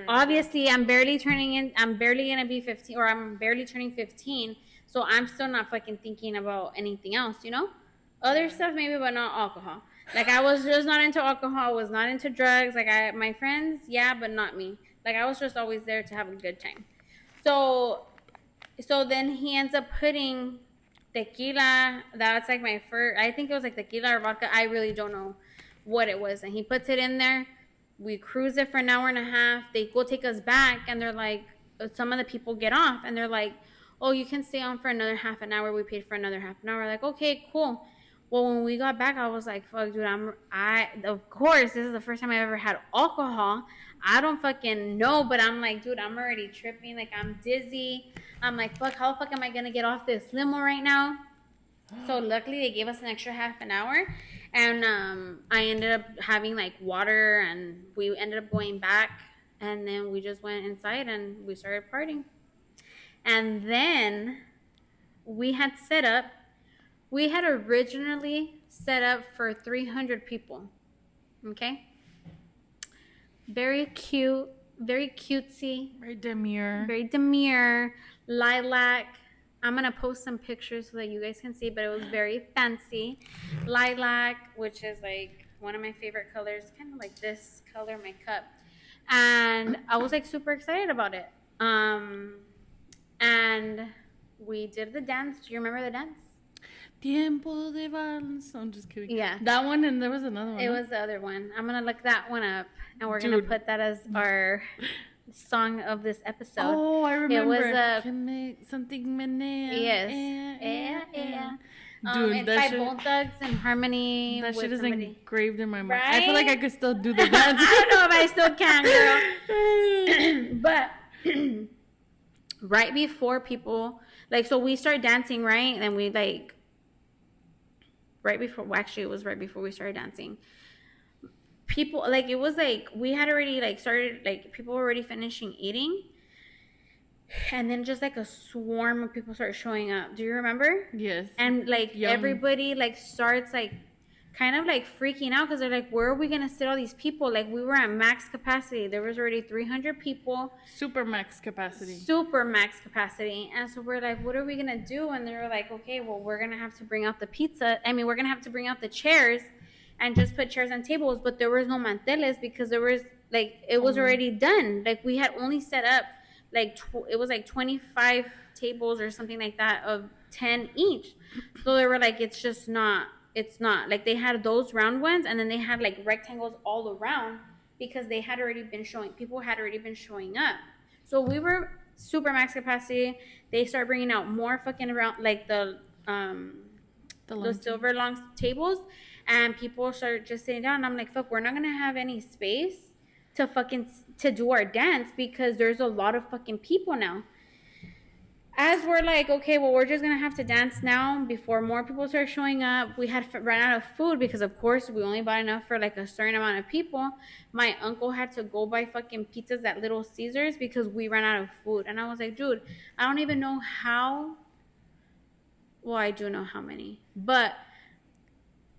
[SPEAKER 2] obviously I'm barely gonna be 15, or I'm barely turning 15. So I'm still not fucking thinking about anything else, you know? Other stuff maybe, but not alcohol. Like, I was just not into alcohol. I was not into drugs. Like, my friends, yeah, but not me. Like, I was just always there to have a good time. So then he ends up putting tequila. That's like my first, I think it was like tequila or vodka. I really don't know what it was. And he puts it in there. We cruise it for an hour and a half. They go take us back, and they're like, some of the people get off, and they're like, oh, you can stay on for another half an hour. We paid for another half an hour. We're like, okay, cool. Well, when we got back, I was like, fuck, dude, of course, this is the first time I've ever had alcohol. I don't fucking know, but I'm like, dude, I'm already tripping. Like, I'm dizzy. I'm like, fuck, how the fuck am I going to get off this limo right now? So luckily they gave us an extra half an hour, and I ended up having like water, and we ended up going back, and then we just went inside and we started partying. And then we had originally set up for 300 people. Okay? Very cute, very cutesy.
[SPEAKER 1] Very demure.
[SPEAKER 2] Very demure. Lilac. I'm going to post some pictures so that you guys can see, but it was very fancy. Lilac, which is like one of my favorite colors. Kind of like this color, my cup. And I was like super excited about it. And we did the dance. Do you remember the dance?
[SPEAKER 1] Tiempo de vals. I'm just kidding.
[SPEAKER 2] Yeah.
[SPEAKER 1] That one, and there was another one.
[SPEAKER 2] It was the other one. I'm going to look that one up, and we're going to put that as our song of this episode.
[SPEAKER 1] Oh, I remember.
[SPEAKER 2] It was
[SPEAKER 1] something menea.
[SPEAKER 2] Yes.
[SPEAKER 1] Dude,
[SPEAKER 2] it's by Bone Thugs and Harmony.
[SPEAKER 1] That shit is
[SPEAKER 2] somebody.
[SPEAKER 1] engraved in my mind.
[SPEAKER 2] Right?
[SPEAKER 1] I feel like I could still do the dance.
[SPEAKER 2] I don't know if I still can, girl. But right before people, like, so we start dancing, right? And we like, right before, well, actually it was right before we started dancing. People, like, it was like, we had already like started, like, people were already finishing eating. And then just like a swarm of people start showing up. Do you remember?
[SPEAKER 1] Yes.
[SPEAKER 2] And like everybody like starts like kind of like freaking out because they're like, where are we going to sit all these people? Like, we were at max capacity. There was already 300 people.
[SPEAKER 1] Super max capacity.
[SPEAKER 2] And so we're like, what are we going to do? And they were like, okay, well, we're going to have to bring out the pizza. I mean, we're going to have to bring out the chairs and just put chairs on tables. But there was no manteles because there was like, it was already done. Like, we had only set up like, it was like 25 tables or something like that of 10 each. So they were like, it's not. Like, they had those round ones, and then they had like rectangles all around because they had already been showing, people had already been showing up. So we were super max capacity. They start bringing out more fucking around, like the silver long tables, and people start just sitting down. And I'm like, fuck, we're not gonna have any space to do our dance because there's a lot of fucking people now. As we're like, okay, well, we're just going to have to dance now before more people start showing up. We had run out of food because, of course, we only bought enough for like a certain amount of people. My uncle had to go buy fucking pizzas at Little Caesars because we ran out of food. And I was like, dude, I don't even know how. Well, I do know how many. But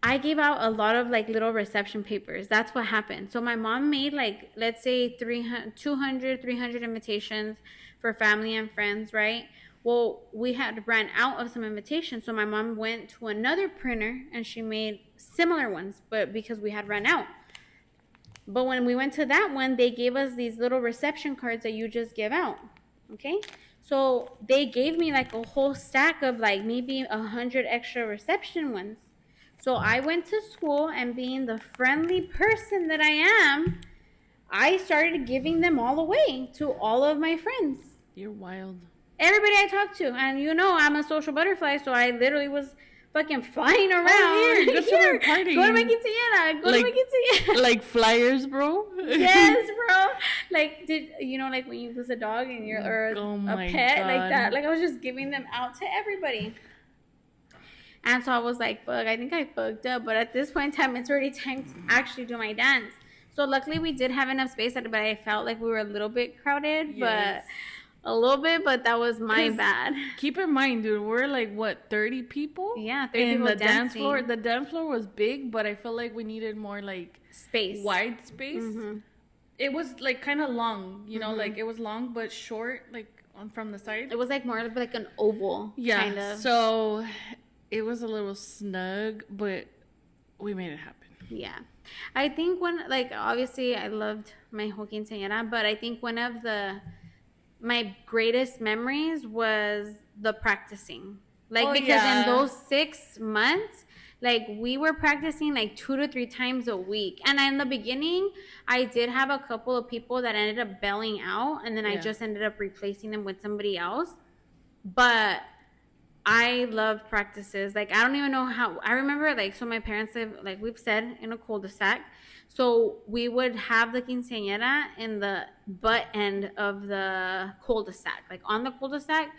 [SPEAKER 2] I gave out a lot of like little reception papers. That's what happened. So my mom made like, let's say 200, 300 invitations for family and friends, right? Well, we had ran out of some invitations, so my mom went to another printer and she made similar ones, but because we had run out. But when we went to that one, they gave us these little reception cards that you just give out. Okay? So they gave me like a whole stack of like maybe 100 extra reception ones. So I went to school, and being the friendly person that I am, I started giving them all away to all of my friends.
[SPEAKER 1] You're wild.
[SPEAKER 2] Everybody I talked to. And you know, I'm a social butterfly, so I literally was fucking flying around.
[SPEAKER 1] Oh, here, go to my party.
[SPEAKER 2] Go to my quinceañera. Go to my quinceañera.
[SPEAKER 1] Like flyers, bro?
[SPEAKER 2] Yes, bro. Like, did you know, like when you lose a dog and you're, or a pet,
[SPEAKER 1] God.
[SPEAKER 2] like that. Like, I was just giving them out to everybody. And so I was like, fuck, I think I fucked up. But at this point in time, it's already time to actually do my dance. So luckily we did have enough space, but I felt like we were a little bit crowded,
[SPEAKER 1] Yes.
[SPEAKER 2] but a little bit, but that was my bad.
[SPEAKER 1] Keep in mind, dude, we're like, what, 30 people?
[SPEAKER 2] Yeah, 30
[SPEAKER 1] in
[SPEAKER 2] people
[SPEAKER 1] the
[SPEAKER 2] dancing.
[SPEAKER 1] dance floor. The dance floor was big, but I feel like we needed more like
[SPEAKER 2] Space.
[SPEAKER 1] wide space.
[SPEAKER 2] Mm-hmm.
[SPEAKER 1] It was like kind of long, you know, like it was long but short, like from the side.
[SPEAKER 2] It was like more of like an oval, kind of.
[SPEAKER 1] So it was a little snug, but we made it happen.
[SPEAKER 2] Yeah. I think like, obviously I loved my whole quinceañera, but I think one of my greatest memories was the practicing. Like, because in those 6 months, like, we were practicing like 2 to 3 times a week. And in the beginning, I did have a couple of people that ended up bailing out, and then I just ended up replacing them with somebody else. But I loved practices. Like, I don't even know how. I remember, like, so my parents live, like we've said, in a cul-de-sac. So we would have the quinceañera in the butt end of the cul-de-sac. Like, on the cul-de-sac,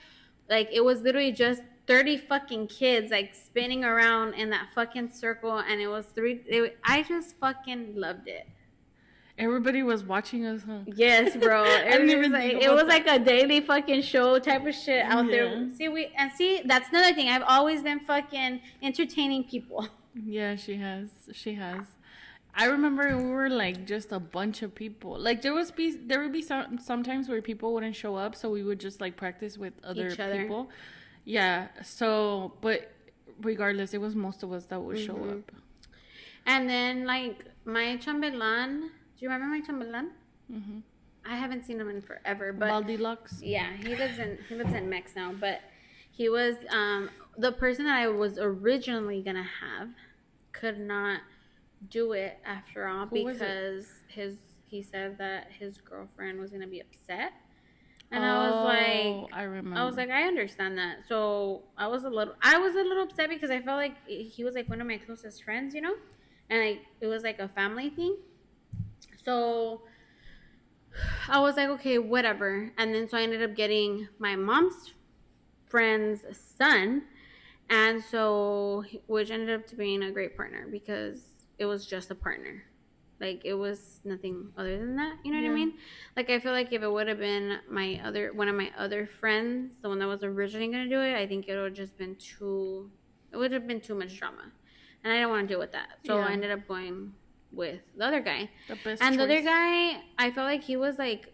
[SPEAKER 2] like, it was literally just 30 fucking kids, like, spinning around in that fucking circle. And it was I just fucking loved it.
[SPEAKER 1] Everybody was watching us, huh?
[SPEAKER 2] Yes, bro. It was like a daily fucking show type of shit out there. See, that's another thing. I've always been fucking entertaining people.
[SPEAKER 1] Yeah, she has. I remember we were like just a bunch of people. Like there would be sometimes where people wouldn't show up, so we would just like practice with other people. Yeah. So, but regardless, it was most of us that would show up.
[SPEAKER 2] And then like my chambelán. Do you remember my chambelán?
[SPEAKER 1] Mm-hmm.
[SPEAKER 2] I haven't seen him in forever, but
[SPEAKER 1] Baldilux.
[SPEAKER 2] Yeah, he lives in Mex now, but he was the person that I was originally gonna have could not do it after all.
[SPEAKER 1] Who
[SPEAKER 2] because he said that his girlfriend was gonna be upset. And I was like, I understand that. So I was a little upset because I felt like he was like one of my closest friends, you know, and it was like a family thing. So I was like, okay, whatever. And then so I ended up getting my mom's friend's son, and so which ended up to being a great partner because it was just a partner. Like, it was nothing other than that. You know what I mean? Like, I feel like if it would have been one of my other friends, the one that was originally going to do it, I think it would have just been it would have been too much drama. And I didn't want to deal with that. So I ended up going with the other guy.
[SPEAKER 1] The best
[SPEAKER 2] and
[SPEAKER 1] choice.
[SPEAKER 2] The other guy, I felt like he was like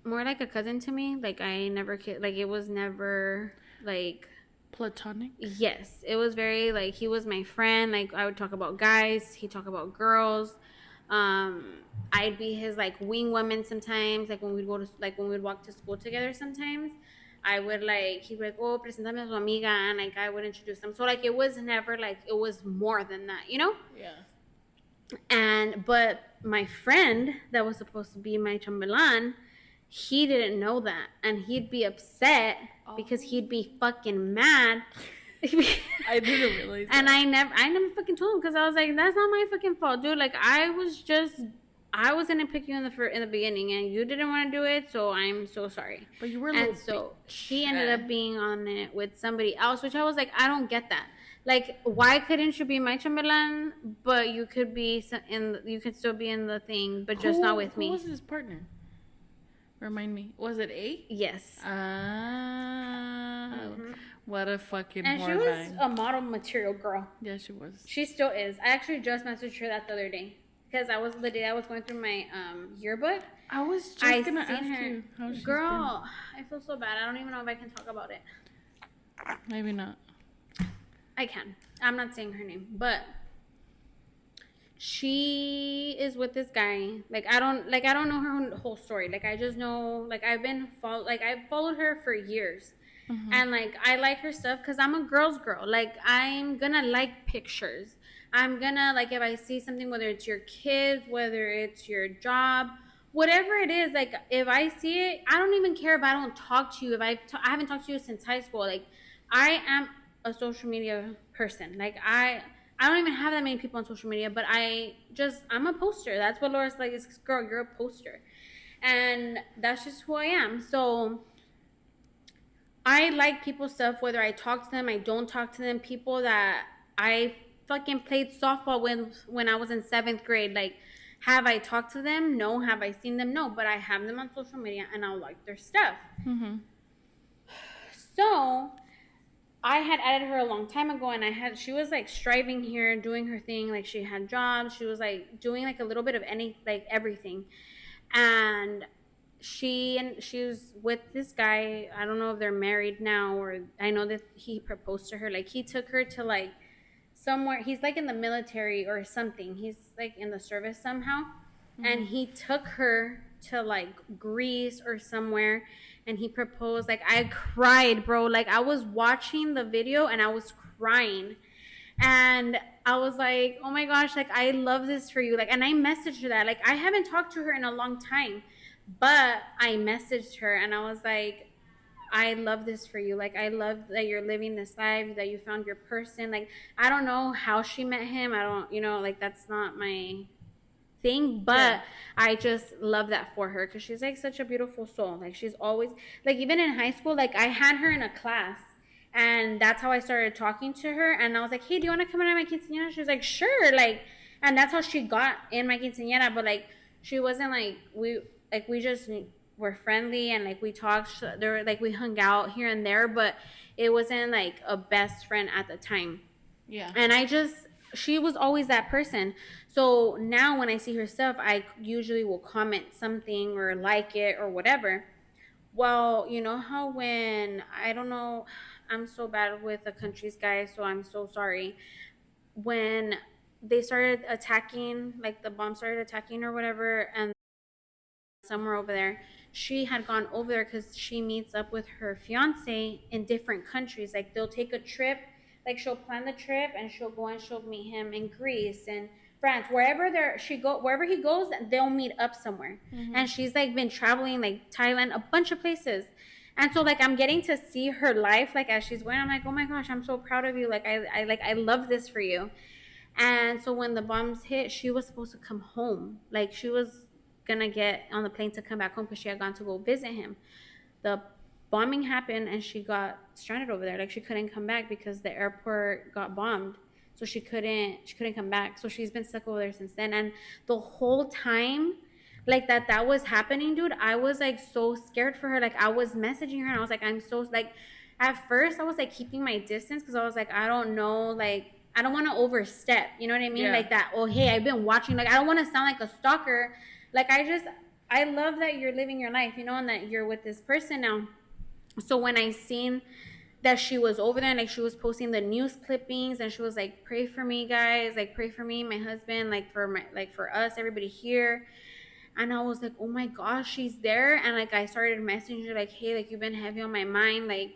[SPEAKER 2] more like a cousin to me. Like, it was never like
[SPEAKER 1] platonic.
[SPEAKER 2] Yes, it was very like he was my friend. Like, I would talk about guys, he'd talk about girls. I'd be his like wing woman sometimes. Like when we'd walk to school together sometimes. I would like, he'd be like, oh, preséntame a su amiga, and like I would introduce them. So like it was never like, it was more than that, you know?
[SPEAKER 1] Yeah.
[SPEAKER 2] But my friend that was supposed to be my chambelán, he didn't know that, and he'd be upset because he'd be fucking mad.
[SPEAKER 1] I didn't realize that.
[SPEAKER 2] And I never fucking told him because I was like, that's not my fucking fault, dude. Like, I was gonna pick you in the beginning, and you didn't want to do it, so I'm so sorry.
[SPEAKER 1] But you were,
[SPEAKER 2] and so he ended up being on it with somebody else, which I was like, I don't get that. Like, why couldn't you be my chambelán, but you could still be in the thing, but just not with me?
[SPEAKER 1] Who was his partner? Remind me. Was it A?
[SPEAKER 2] Yes.
[SPEAKER 1] What a fucking
[SPEAKER 2] And she was a model material girl.
[SPEAKER 1] Yeah, she was.
[SPEAKER 2] She still is. I actually just messaged her that the other day. Because the day I was going through my yearbook.
[SPEAKER 1] I was just going to ask you how she's
[SPEAKER 2] Girl, I feel so bad. I don't even know if I can talk about it.
[SPEAKER 1] Maybe not.
[SPEAKER 2] I can. I'm not saying her name, but she is with this guy. I don't know her whole story. Like I just know like I've followed her for years.
[SPEAKER 1] Mm-hmm.
[SPEAKER 2] And like I like her stuff cuz I'm a girl's girl. Like I'm going to like pictures. I'm going to like if I see something whether it's your kids, whether it's your job, whatever it is, like if I see it, I don't even care if I don't talk to you. If I haven't talked to you since high school. Like I am a social media person. Like I don't even have that many people on social media, but I'm a poster. That's what Laura's like, is girl, you're a poster. And that's just who I am. So I like people's stuff, whether I talk to them, I don't talk to them, people that I fucking played softball with when I was in 7th grade. Like, have I talked to them? No. Have I seen them? No. But I have them on social media and I'll like their stuff.
[SPEAKER 1] Mm-hmm.
[SPEAKER 2] So I had added her a long time ago, and she was like striving here, doing her thing. Like she had jobs, she was like doing like a little bit of everything, and she was with this guy. I don't know if they're married now, or I know that he proposed to her. Like he took her to like somewhere. He's like in the military or something. He's like in the service somehow, and he took her to like Greece or somewhere, and he proposed. Like I cried, bro. Like I was watching the video and I was crying, and I was like, oh my gosh, like I love this for you. Like, and I messaged her that. Like I haven't talked to her in a long time, but I messaged her and I was like, I love this for you. Like I love that you're living this life, that you found your person. Like I don't know how she met him. I don't, like that's not my thing, but yeah. I just love that for her because she's like such a beautiful soul. Like she's always like, even in high school, like I had her in a class, and that's how I started talking to her. And I was like, hey, do you want to come in my quinceañera? She was like, sure. Like, and that's how she got in my quinceañera. But like she wasn't like we just were friendly, and like we talked there, like we hung out here and there, but it wasn't like a best friend at the time.
[SPEAKER 1] Yeah.
[SPEAKER 2] And she was always that person. So now when I see her stuff, I usually will comment something or like it or whatever. Well, you know how I don't know, I'm so bad with the countries, guys, so I'm so sorry. When they started attacking, like the bomb started attacking or whatever, and somewhere over there, she had gone over there because she meets up with her fiance in different countries. Like they'll take a trip, like she'll plan the trip and she'll go and she'll meet him in Greece and France, wherever wherever he goes, they'll meet up somewhere. Mm-hmm. And she's like been traveling like Thailand, a bunch of places. And so like I'm getting to see her life like as she's going. I'm like, oh my gosh, I'm so proud of you. Like I love this for you. And so when the bombs hit, she was supposed to come home. Like she was gonna get on the plane to come back home because she had gone to go visit him. The bombing happened and she got stranded over there. Like she couldn't come back because the airport got bombed. So she couldn't come back. So she's been stuck over there since then. And the whole time like that was happening, dude, I was like so scared for her. Like I was messaging her and I was like, I'm so like, at first I was like keeping my distance because I was like, I don't know, like I don't want to overstep, you know what I mean? Yeah. Like that, oh hey, I've been watching, like I don't want to sound like a stalker. Like I love that you're living your life, and that you're with this person now. So when I seen that she was over there and like she was posting the news clippings and she was like, pray for me guys, like pray for me, my husband, like for us, everybody here. And I was like, oh my gosh, she's there. And like I started messaging her like, hey, like you've been heavy on my mind, like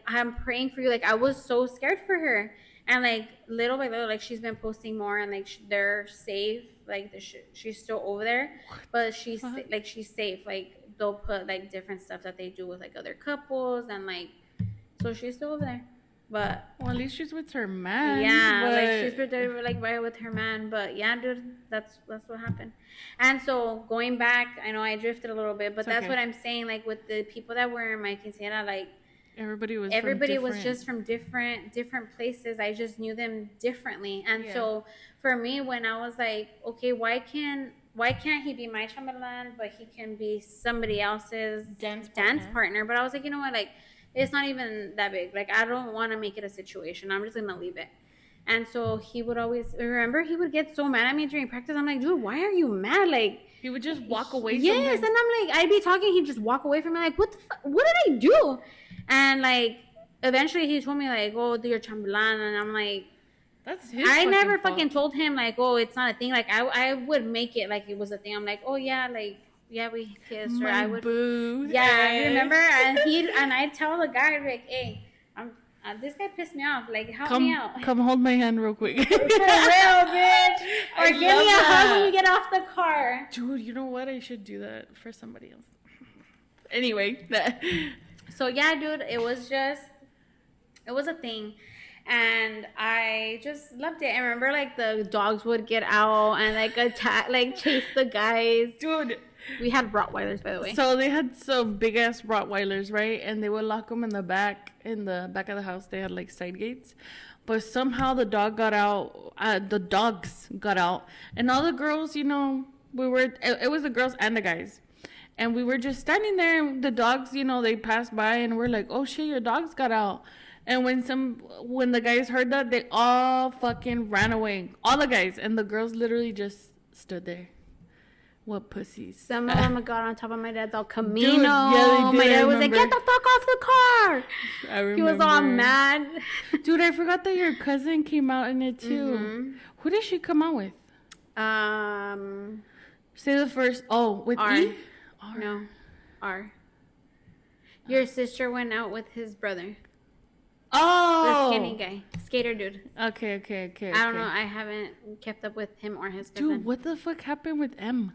[SPEAKER 2] I'm praying for you. Like I was so scared for her. And like little by little, like she's been posting more and like they're safe. Like she's still over there, but she's safe. Like they'll put like different stuff that they do with like other couples, and like so she's still over there. But
[SPEAKER 1] well, at least she's with her man.
[SPEAKER 2] Yeah, like she's right with her man. But yeah, dude, that's what happened. And so going back, I know I drifted a little bit, but that's what I'm saying. Like with the people that were in my quinceañera, like everybody was just from different places. I just knew them differently. And so for me, when I was like, okay, why can't he be my chambelán, but he can be somebody else's dance partner? But I was like, you know what, like it's not even that big. Like I don't want to make it a situation. I'm just gonna leave it. And so he would get so mad at me during practice. I'm like, dude, why are you mad? Like
[SPEAKER 1] he would just walk away.
[SPEAKER 2] Yes, sometimes. And I'm like, I'd be talking, he'd just walk away from me. Like, what did I do? And like eventually he told me like, "Oh, do your chambelán," and I'm like,
[SPEAKER 1] That's his
[SPEAKER 2] I
[SPEAKER 1] fucking
[SPEAKER 2] never
[SPEAKER 1] fault.
[SPEAKER 2] fucking told him like, "Oh, it's not a thing." Like I would make it like it was a thing. I'm like, "Oh yeah, like yeah, we kissed," or
[SPEAKER 1] My
[SPEAKER 2] I would,
[SPEAKER 1] boo.
[SPEAKER 2] yeah, I
[SPEAKER 1] Eh.
[SPEAKER 2] remember, and I tell the guy like, "Hey, I'm this guy pissed me off. Like, help me out."
[SPEAKER 1] Come hold my hand real quick.
[SPEAKER 2] For real, bitch. Or
[SPEAKER 1] I
[SPEAKER 2] give me
[SPEAKER 1] love
[SPEAKER 2] a hug when
[SPEAKER 1] that.
[SPEAKER 2] you get off the car.
[SPEAKER 1] Dude, you know what? I should do that for somebody else. Anyway, that.
[SPEAKER 2] So yeah, dude, it was a thing. And I just loved it. I remember like the dogs would get out and like attack, like chase the guys.
[SPEAKER 1] Dude.
[SPEAKER 2] We had Rottweilers, by the way.
[SPEAKER 1] So they had some big ass Rottweilers, right? And they would lock them in the back of the house. They had like side gates. But somehow the dogs got out. And all the girls, it was the girls and the guys. And we were just standing there, and the dogs, they passed by, and we're like, "Oh shit, your dogs got out." And when the guys heard that, they all fucking ran away, all the guys, and the girls literally just stood there. What pussies?
[SPEAKER 2] Some of them got on top of my dad's El Camino.
[SPEAKER 1] Dude, yeah, they did.
[SPEAKER 2] My dad was like,
[SPEAKER 1] remember.
[SPEAKER 2] "Get the fuck off the car!"
[SPEAKER 1] I remember.
[SPEAKER 2] He was all mad.
[SPEAKER 1] Dude, I forgot that your cousin came out in it too.
[SPEAKER 2] Mm-hmm.
[SPEAKER 1] Who did she come out with? Say the first. Oh, with
[SPEAKER 2] R.
[SPEAKER 1] E?
[SPEAKER 2] R. No, R. Your sister went out with his brother.
[SPEAKER 1] Oh,
[SPEAKER 2] The skinny guy, skater dude.
[SPEAKER 1] Okay.
[SPEAKER 2] I don't know. I haven't kept up with him or his cousin.
[SPEAKER 1] Dude, what the fuck happened with M?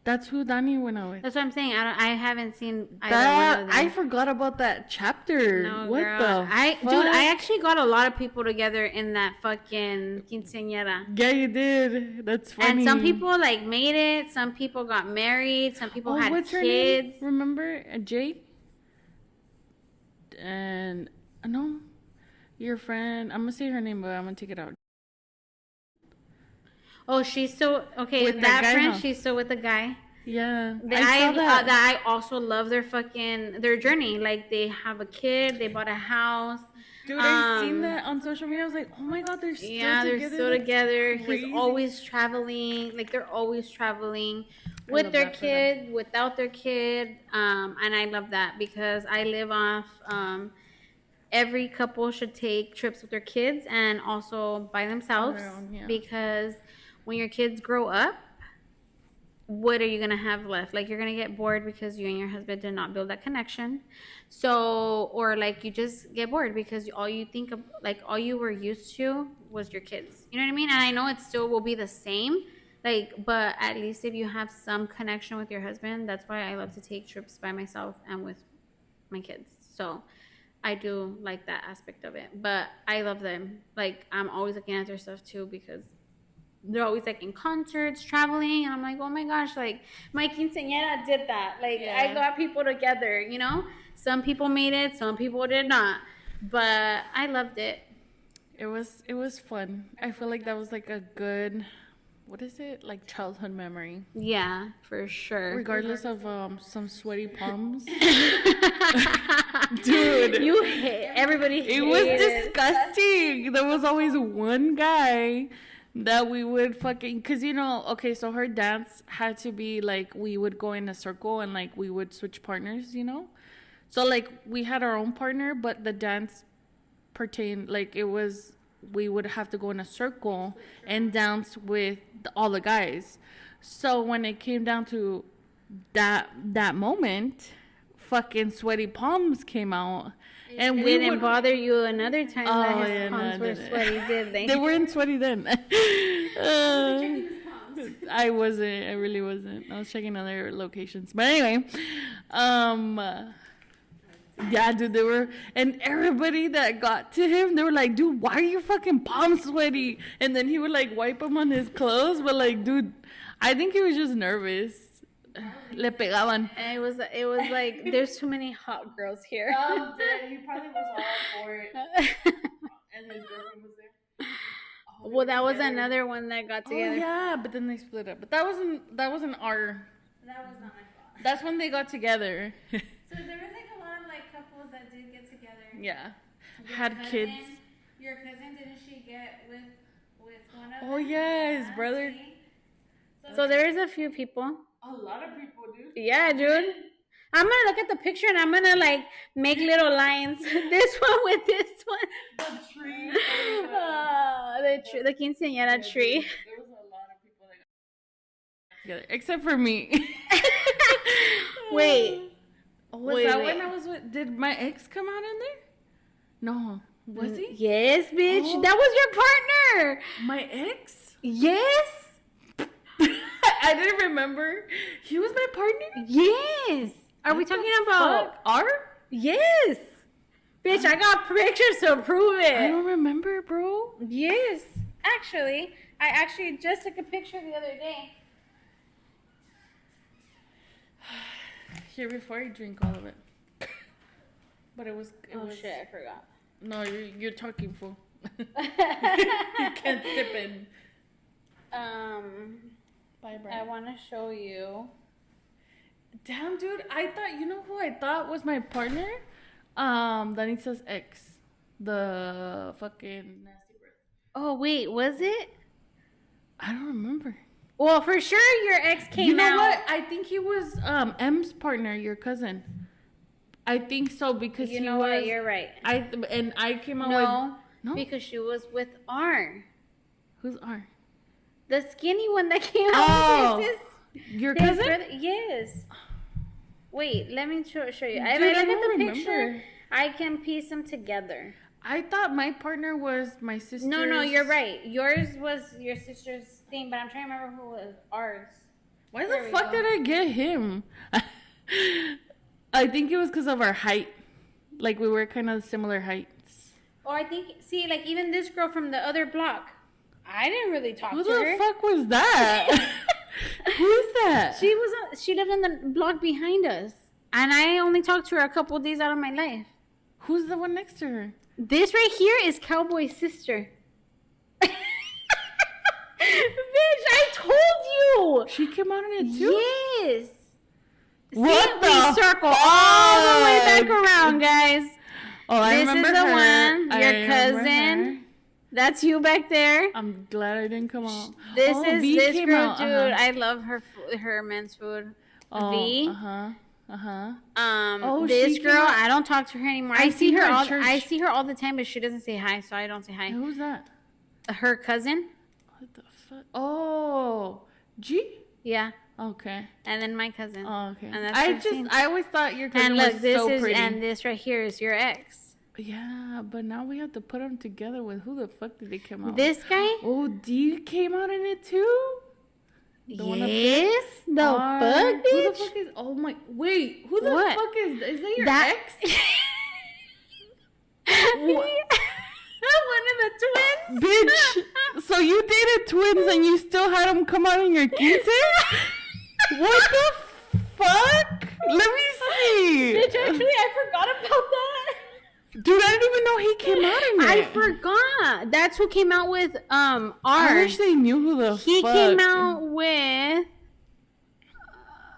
[SPEAKER 1] That's who Danny went out with.
[SPEAKER 2] That's what I'm saying. I haven't seen either one of them.
[SPEAKER 1] I forgot about that chapter.
[SPEAKER 2] No,
[SPEAKER 1] what
[SPEAKER 2] girl.
[SPEAKER 1] the fuck?
[SPEAKER 2] Dude, I actually got a lot of people together in that fucking quinceañera.
[SPEAKER 1] Yeah, you did. That's funny.
[SPEAKER 2] And some people like made it. Some people got married. Some people had
[SPEAKER 1] what's
[SPEAKER 2] kids.
[SPEAKER 1] Her name? Remember Jay? And no, your friend. I'm gonna say her name, but I'm gonna take it out.
[SPEAKER 2] Oh, she's still okay.
[SPEAKER 1] With
[SPEAKER 2] that
[SPEAKER 1] guy,
[SPEAKER 2] friend,
[SPEAKER 1] huh?
[SPEAKER 2] she's still with the guy.
[SPEAKER 1] Yeah,
[SPEAKER 2] I
[SPEAKER 1] saw that.
[SPEAKER 2] that I also love their journey. Like they have a kid, they bought a house.
[SPEAKER 1] Dude, I've seen that on social media. I was like, oh my god, they're still together.
[SPEAKER 2] They're still together.
[SPEAKER 1] Crazy.
[SPEAKER 2] He's always traveling. Like they're always traveling with their kid, without their kid. And I love that because I live off. Every couple should take trips with their kids and also by themselves because when your kids grow up, what are you going to have left? Like you're going to get bored because you and your husband did not build that connection. So, or like you just get bored because all you think of, like all you were used to was your kids. You know what I mean? And I know it still will be the same, like, but at least if you have some connection with your husband, that's why I love to take trips by myself and with my kids. So I do like that aspect of it, but I love them. Like I'm always looking at their stuff too because they're always like in concerts, traveling, and I'm like, oh my gosh, like my quinceañera did that. Like I got people together, you know. Some people made it, some people did not, but I loved it.
[SPEAKER 1] It was fun. I feel like that was like a good, what is it, like childhood memory.
[SPEAKER 2] Yeah, for sure.
[SPEAKER 1] Regardless of some sweaty palms. Dude,
[SPEAKER 2] you hate everybody.
[SPEAKER 1] It was disgusting. There was always one guy that we would fucking, because okay, so her dance had to be like we would go in a circle and like we would switch partners, so like we had our own partner, but the dance pertained, like it was, we would have to go in a circle and dance with all the guys. So when it came down to that moment, fucking sweaty palms came out. And we
[SPEAKER 2] didn't bother you another time that his palms were sweaty, did they?
[SPEAKER 1] They weren't sweaty then. I wasn't. I really wasn't. I was checking other locations. But anyway, yeah, dude, they were, and everybody that got to him, they were like, dude, why are your fucking palms sweaty? And then he would like wipe them on his clothes, but like, dude, I think he was just nervous. Le pegaban.
[SPEAKER 2] It was like there's too many hot girls here.
[SPEAKER 1] Oh, he probably was all for it. And his girlfriend was there. Oh,
[SPEAKER 2] well, that was another one that got together.
[SPEAKER 1] Oh yeah, but then they split up. But that wasn't our.
[SPEAKER 2] That was not my fault.
[SPEAKER 1] That's when they got together.
[SPEAKER 2] So there was like a lot of like couples that did get together.
[SPEAKER 1] Yeah, had kids.
[SPEAKER 2] Your cousin, didn't she get with one of them?
[SPEAKER 1] Oh yeah, his brother.
[SPEAKER 2] So there is a few people.
[SPEAKER 1] A lot of people, dude.
[SPEAKER 2] Yeah, dude. I'm gonna look at the picture and I'm gonna like make little lines. This one with this one.
[SPEAKER 1] The tree.
[SPEAKER 2] The quinceañera tree.
[SPEAKER 1] Dude, there was a lot of people that got together, except for me.
[SPEAKER 2] Wait.
[SPEAKER 1] Was that when I was with? Did my ex come out in there? No. Was he?
[SPEAKER 2] Yes, bitch. Oh. That was your partner.
[SPEAKER 1] My ex?
[SPEAKER 2] Yes.
[SPEAKER 1] I didn't remember. He was my partner?
[SPEAKER 2] Yes. Are we talking about
[SPEAKER 1] R?
[SPEAKER 2] Yes. Bitch, I got pictures to prove it.
[SPEAKER 1] I don't remember, bro.
[SPEAKER 2] Yes. Actually, I actually just took a picture the other day.
[SPEAKER 1] Here, before I drink all of it. But it was...
[SPEAKER 2] shit, I forgot.
[SPEAKER 1] No, you're talking, fool. You can't sip in. Bye, Brian.
[SPEAKER 2] I want to show you.
[SPEAKER 1] Damn, dude. I thought... You know who I thought was my partner? Danisa's ex. The fucking nasty breath.
[SPEAKER 2] Oh, wait. Was it?
[SPEAKER 1] I don't remember.
[SPEAKER 2] Well, for sure your ex came out. You know what?
[SPEAKER 1] I think he was M's partner, your cousin. I think so because
[SPEAKER 2] you know what? You're right.
[SPEAKER 1] I came out with...
[SPEAKER 2] No, because she was with R.
[SPEAKER 1] Who's R?
[SPEAKER 2] The skinny one that came out with
[SPEAKER 1] your cousin?
[SPEAKER 2] Brother. Yes. Wait, let me show you. Dude, I look at the picture, I can piece them together.
[SPEAKER 1] I thought my partner was my sister.
[SPEAKER 2] No, you're right. Yours was your sister's thing, but I'm trying to remember who was ours.
[SPEAKER 1] Why the fuck did I get him? I think it was because of our height. Like, we were kind of similar heights.
[SPEAKER 2] Oh, I think... See, like, even this girl from the other block. I didn't really talk to her.
[SPEAKER 1] Who the fuck was that? Who's that?
[SPEAKER 2] She lived in the block behind us. And I only talked to her a couple of days out of my life.
[SPEAKER 1] Who's the one next to her?
[SPEAKER 2] This right here is Cowboy's sister. Bitch, I told you.
[SPEAKER 1] She came out in it too?
[SPEAKER 2] Yes.
[SPEAKER 1] What
[SPEAKER 2] we circle all the way back around, guys.
[SPEAKER 1] Oh, I remember her.
[SPEAKER 2] This is the one. Your cousin. That's you back there.
[SPEAKER 1] I'm glad I didn't come out.
[SPEAKER 2] This is this girl, dude. I love her men's food. V. This girl, I don't talk to her anymore. I see her all the time, but she doesn't say hi, so I don't say hi.
[SPEAKER 1] Who's that?
[SPEAKER 2] Her cousin.
[SPEAKER 1] What the fuck? Oh, G.
[SPEAKER 2] Yeah.
[SPEAKER 1] Okay.
[SPEAKER 2] And then my cousin.
[SPEAKER 1] Oh, okay.
[SPEAKER 2] And that's
[SPEAKER 1] I always thought your cousin was so pretty.
[SPEAKER 2] And this right here is your ex.
[SPEAKER 1] Yeah, but now we have to put them together with who the fuck did they come out?
[SPEAKER 2] This guy?
[SPEAKER 1] Oh, D came out in it too?
[SPEAKER 2] Yes. The fuck, bitch?
[SPEAKER 1] Who the fuck is... Oh my... Wait, who the fuck is... Is that your ex?
[SPEAKER 2] One of the twins?
[SPEAKER 1] Bitch, so you dated twins and you still had them come out in your quince? What the fuck? Let me see.
[SPEAKER 2] Bitch, actually, I forgot about that.
[SPEAKER 1] Dude, I didn't even know he came out in it.
[SPEAKER 2] I forgot. That's who came out with R.
[SPEAKER 1] I wish they knew who the
[SPEAKER 2] He
[SPEAKER 1] fuck.
[SPEAKER 2] came out with...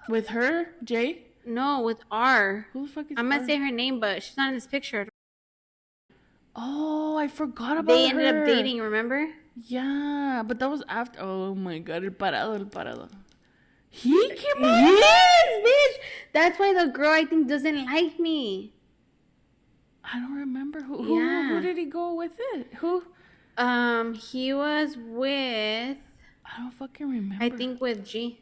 [SPEAKER 1] With her? Jay?
[SPEAKER 2] No, with R.
[SPEAKER 1] Who the fuck is
[SPEAKER 2] I'm going to say her name, but she's not in this picture.
[SPEAKER 1] Oh, I forgot about her.
[SPEAKER 2] They ended up dating, remember?
[SPEAKER 1] Yeah, but that was after... Oh my god, el parado. He came out?
[SPEAKER 2] Yes, bitch. That's why the girl, I think, doesn't like me.
[SPEAKER 1] I don't remember who did he go with it? Who?
[SPEAKER 2] He was with...
[SPEAKER 1] I don't fucking remember.
[SPEAKER 2] I think with G.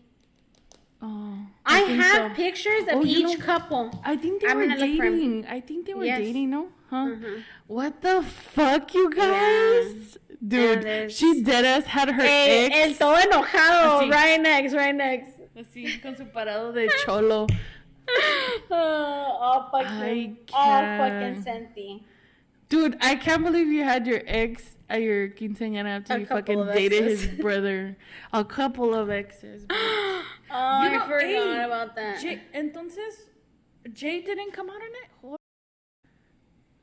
[SPEAKER 1] Oh.
[SPEAKER 2] I have pictures of each couple.
[SPEAKER 1] I think they were dating. I think they were dating, no? Huh? Mm-hmm. What the fuck, you guys? Yeah. Dude, she deadass had her ex.
[SPEAKER 2] El todo enojado. Así. Right next.
[SPEAKER 1] Así, con su parado de cholo.
[SPEAKER 2] All fucking senti.
[SPEAKER 1] Dude, I can't believe you had your ex at your quinceañera after you fucking dated his brother. A couple of exes.
[SPEAKER 2] I forgot about that.
[SPEAKER 1] Entonces, Jay didn't come out in it?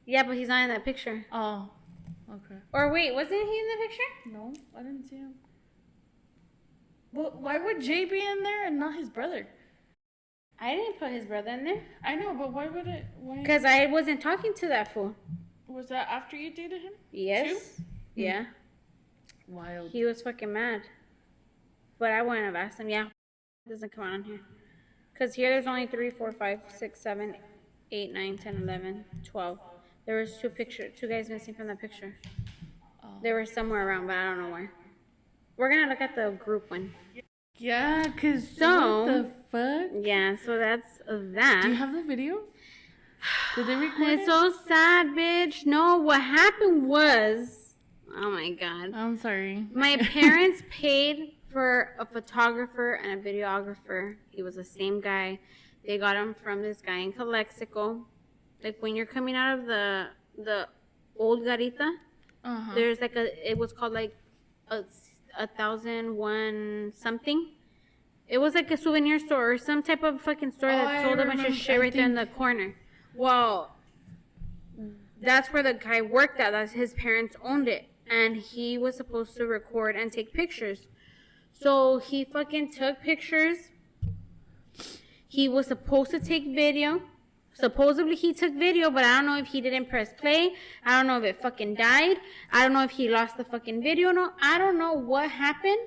[SPEAKER 2] Yeah, but he's not in that picture.
[SPEAKER 1] Oh, okay.
[SPEAKER 2] Or wait, wasn't he in the picture?
[SPEAKER 1] No, I didn't see him. Well, why would Jay be in there and not his brother?
[SPEAKER 2] I didn't put his brother in there.
[SPEAKER 1] I know, but why would it?
[SPEAKER 2] Because I wasn't talking to that fool.
[SPEAKER 1] Was that after you dated him?
[SPEAKER 2] Yes.
[SPEAKER 1] Too?
[SPEAKER 2] Yeah.
[SPEAKER 1] Wild.
[SPEAKER 2] He was fucking mad. But I wouldn't have asked him. Yeah. It doesn't come on here. Because here there's only 3, 4, 5, 6, 7, 8, 9, 10, 11, 12. There was two guys missing from the picture.
[SPEAKER 1] Oh.
[SPEAKER 2] They were somewhere around, but I don't know where. We're gonna look at the group one.
[SPEAKER 1] Yeah, cause
[SPEAKER 2] So,
[SPEAKER 1] what the fuck?
[SPEAKER 2] Yeah, so that's that.
[SPEAKER 1] Do you have the video? Did they record
[SPEAKER 2] It's
[SPEAKER 1] it?
[SPEAKER 2] so sad, bitch. No, what happened was, oh my god.
[SPEAKER 1] I'm sorry.
[SPEAKER 2] My parents paid for a photographer and a videographer. He was the same guy. They got him from this guy in Calexico. Like when you're coming out of the old Garita, there's like it was called like a 1001 something. It was like a souvenir store or some type of fucking store that sold a bunch of shit right there in the corner. Well, that's where the guy worked at. That's his parents owned it. And he was supposed to record and take pictures. So he fucking took pictures. He was supposed to take video. Supposedly he took video, but I don't know if he didn't press play. I don't know if it fucking died. I don't know if he lost the fucking video. No, I don't know what happened.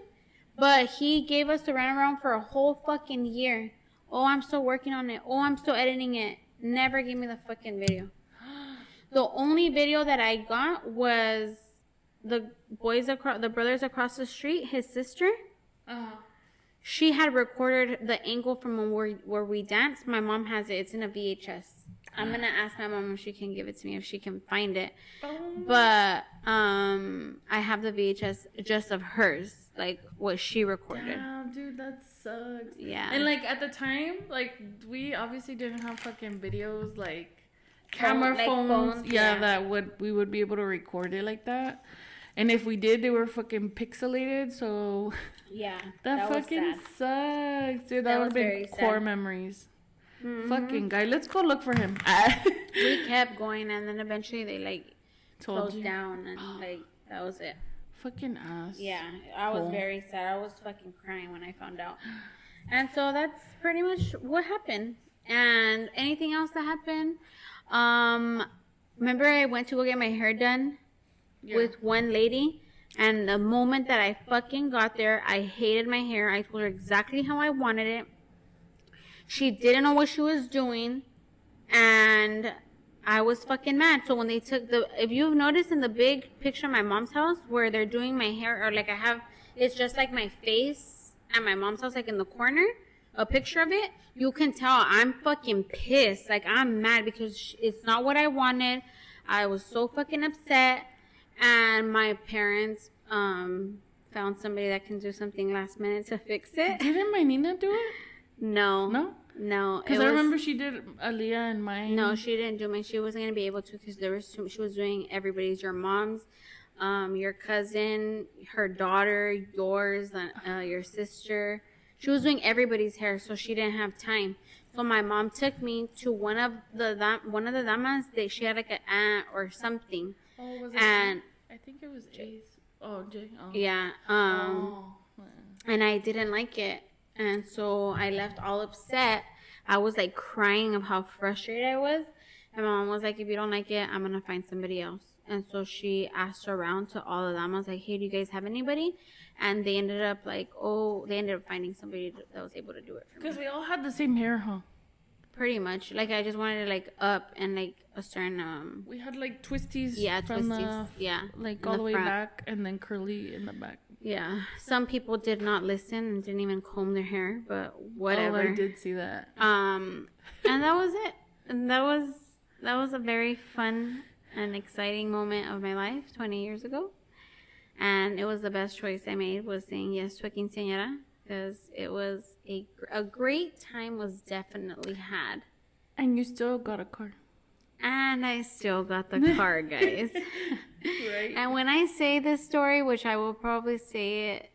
[SPEAKER 2] But he gave us the runaround for a whole fucking year. Oh, I'm still working on it. Oh, I'm still editing it. Never gave me the fucking video. The only video that I got was the brothers across the street, his sister. She had recorded the angle from where we danced. My mom has it. It's in a VHS. I'm gonna ask my mom if she can give it to me, if she can find it. But I have the VHS just of hers, like what she recorded.
[SPEAKER 1] Damn, dude, that sucks.
[SPEAKER 2] Yeah.
[SPEAKER 1] And like at the time, like we obviously didn't have fucking videos, like camera phones. Yeah, that we would be able to record it like that. And if we did, they were fucking pixelated. So
[SPEAKER 2] yeah,
[SPEAKER 1] that fucking sucks, dude. That would have been core memories. Fucking guy, let's go look for him.
[SPEAKER 2] We kept going, and then eventually they like closed down, and like that was it.
[SPEAKER 1] Fucking ass.
[SPEAKER 2] Yeah, I was very sad. I was fucking crying when I found out. And so that's pretty much what happened. And anything else that happened? Remember I went to go get my hair done with one lady, and the moment that I fucking got there, I hated my hair. I told her exactly how I wanted it. She didn't know what she was doing, and I was fucking mad. So when they took if you've noticed in the big picture of my mom's house where they're doing my hair, or like it's just like my face at my mom's house, like in the corner, a picture of it, you can tell I'm fucking pissed. Like I'm mad because it's not what I wanted. I was so fucking upset, and my parents found somebody that can do something last minute to fix it.
[SPEAKER 1] Didn't my Nina do it?
[SPEAKER 2] No.
[SPEAKER 1] Because I remember she did Aaliyah and mine.
[SPEAKER 2] No, she didn't do mine. She wasn't gonna be able to because she was doing everybody's, your mom's, your cousin, her daughter, yours, your sister. She was doing everybody's hair, so she didn't have time. So my mom took me to one of the damas that she had like an aunt or something.
[SPEAKER 1] Oh, was it? And I think it was Jay's. Oh, Jay. Oh.
[SPEAKER 2] Yeah. And I didn't like it. And so I left all upset. I was like crying of how frustrated I was. And my mom was like, if you don't like it, I'm going to find somebody else. And so she asked around to all of them. I was like, hey, do you guys have anybody? And they ended up finding somebody that was able to do it for me.
[SPEAKER 1] Because we all had the same hair, huh?
[SPEAKER 2] Pretty much. Like I just wanted it like up and like a certain
[SPEAKER 1] we had like twisties.
[SPEAKER 2] Yeah,
[SPEAKER 1] from
[SPEAKER 2] twisties.
[SPEAKER 1] Like all the way back and then curly in the back.
[SPEAKER 2] Yeah. Some people did not listen and didn't even comb their hair, but whatever.
[SPEAKER 1] Oh, I did see that.
[SPEAKER 2] And that was it. And that was a very fun and exciting moment of my life 20 years ago. And it was the best choice I made, was saying yes to a quinceañera, because it was a great time was definitely had.
[SPEAKER 1] And you still got a car.
[SPEAKER 2] And I still got the car, guys.
[SPEAKER 1] Right.
[SPEAKER 2] And when I say this story, which I will probably say it,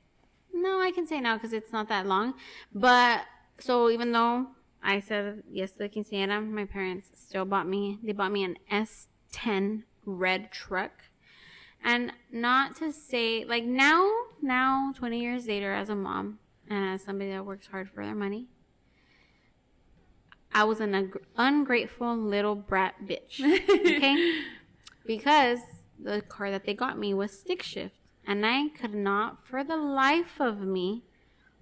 [SPEAKER 2] no, I can say now because it's not that long. But so even though I said yes to the quinceañera, my parents still bought me an S10 red truck. And not to say, like now, 20 years later, as a mom and as somebody that works hard for their money, I was an ungrateful little brat bitch, okay? Because the car that they got me was stick shift, and I could not, for the life of me,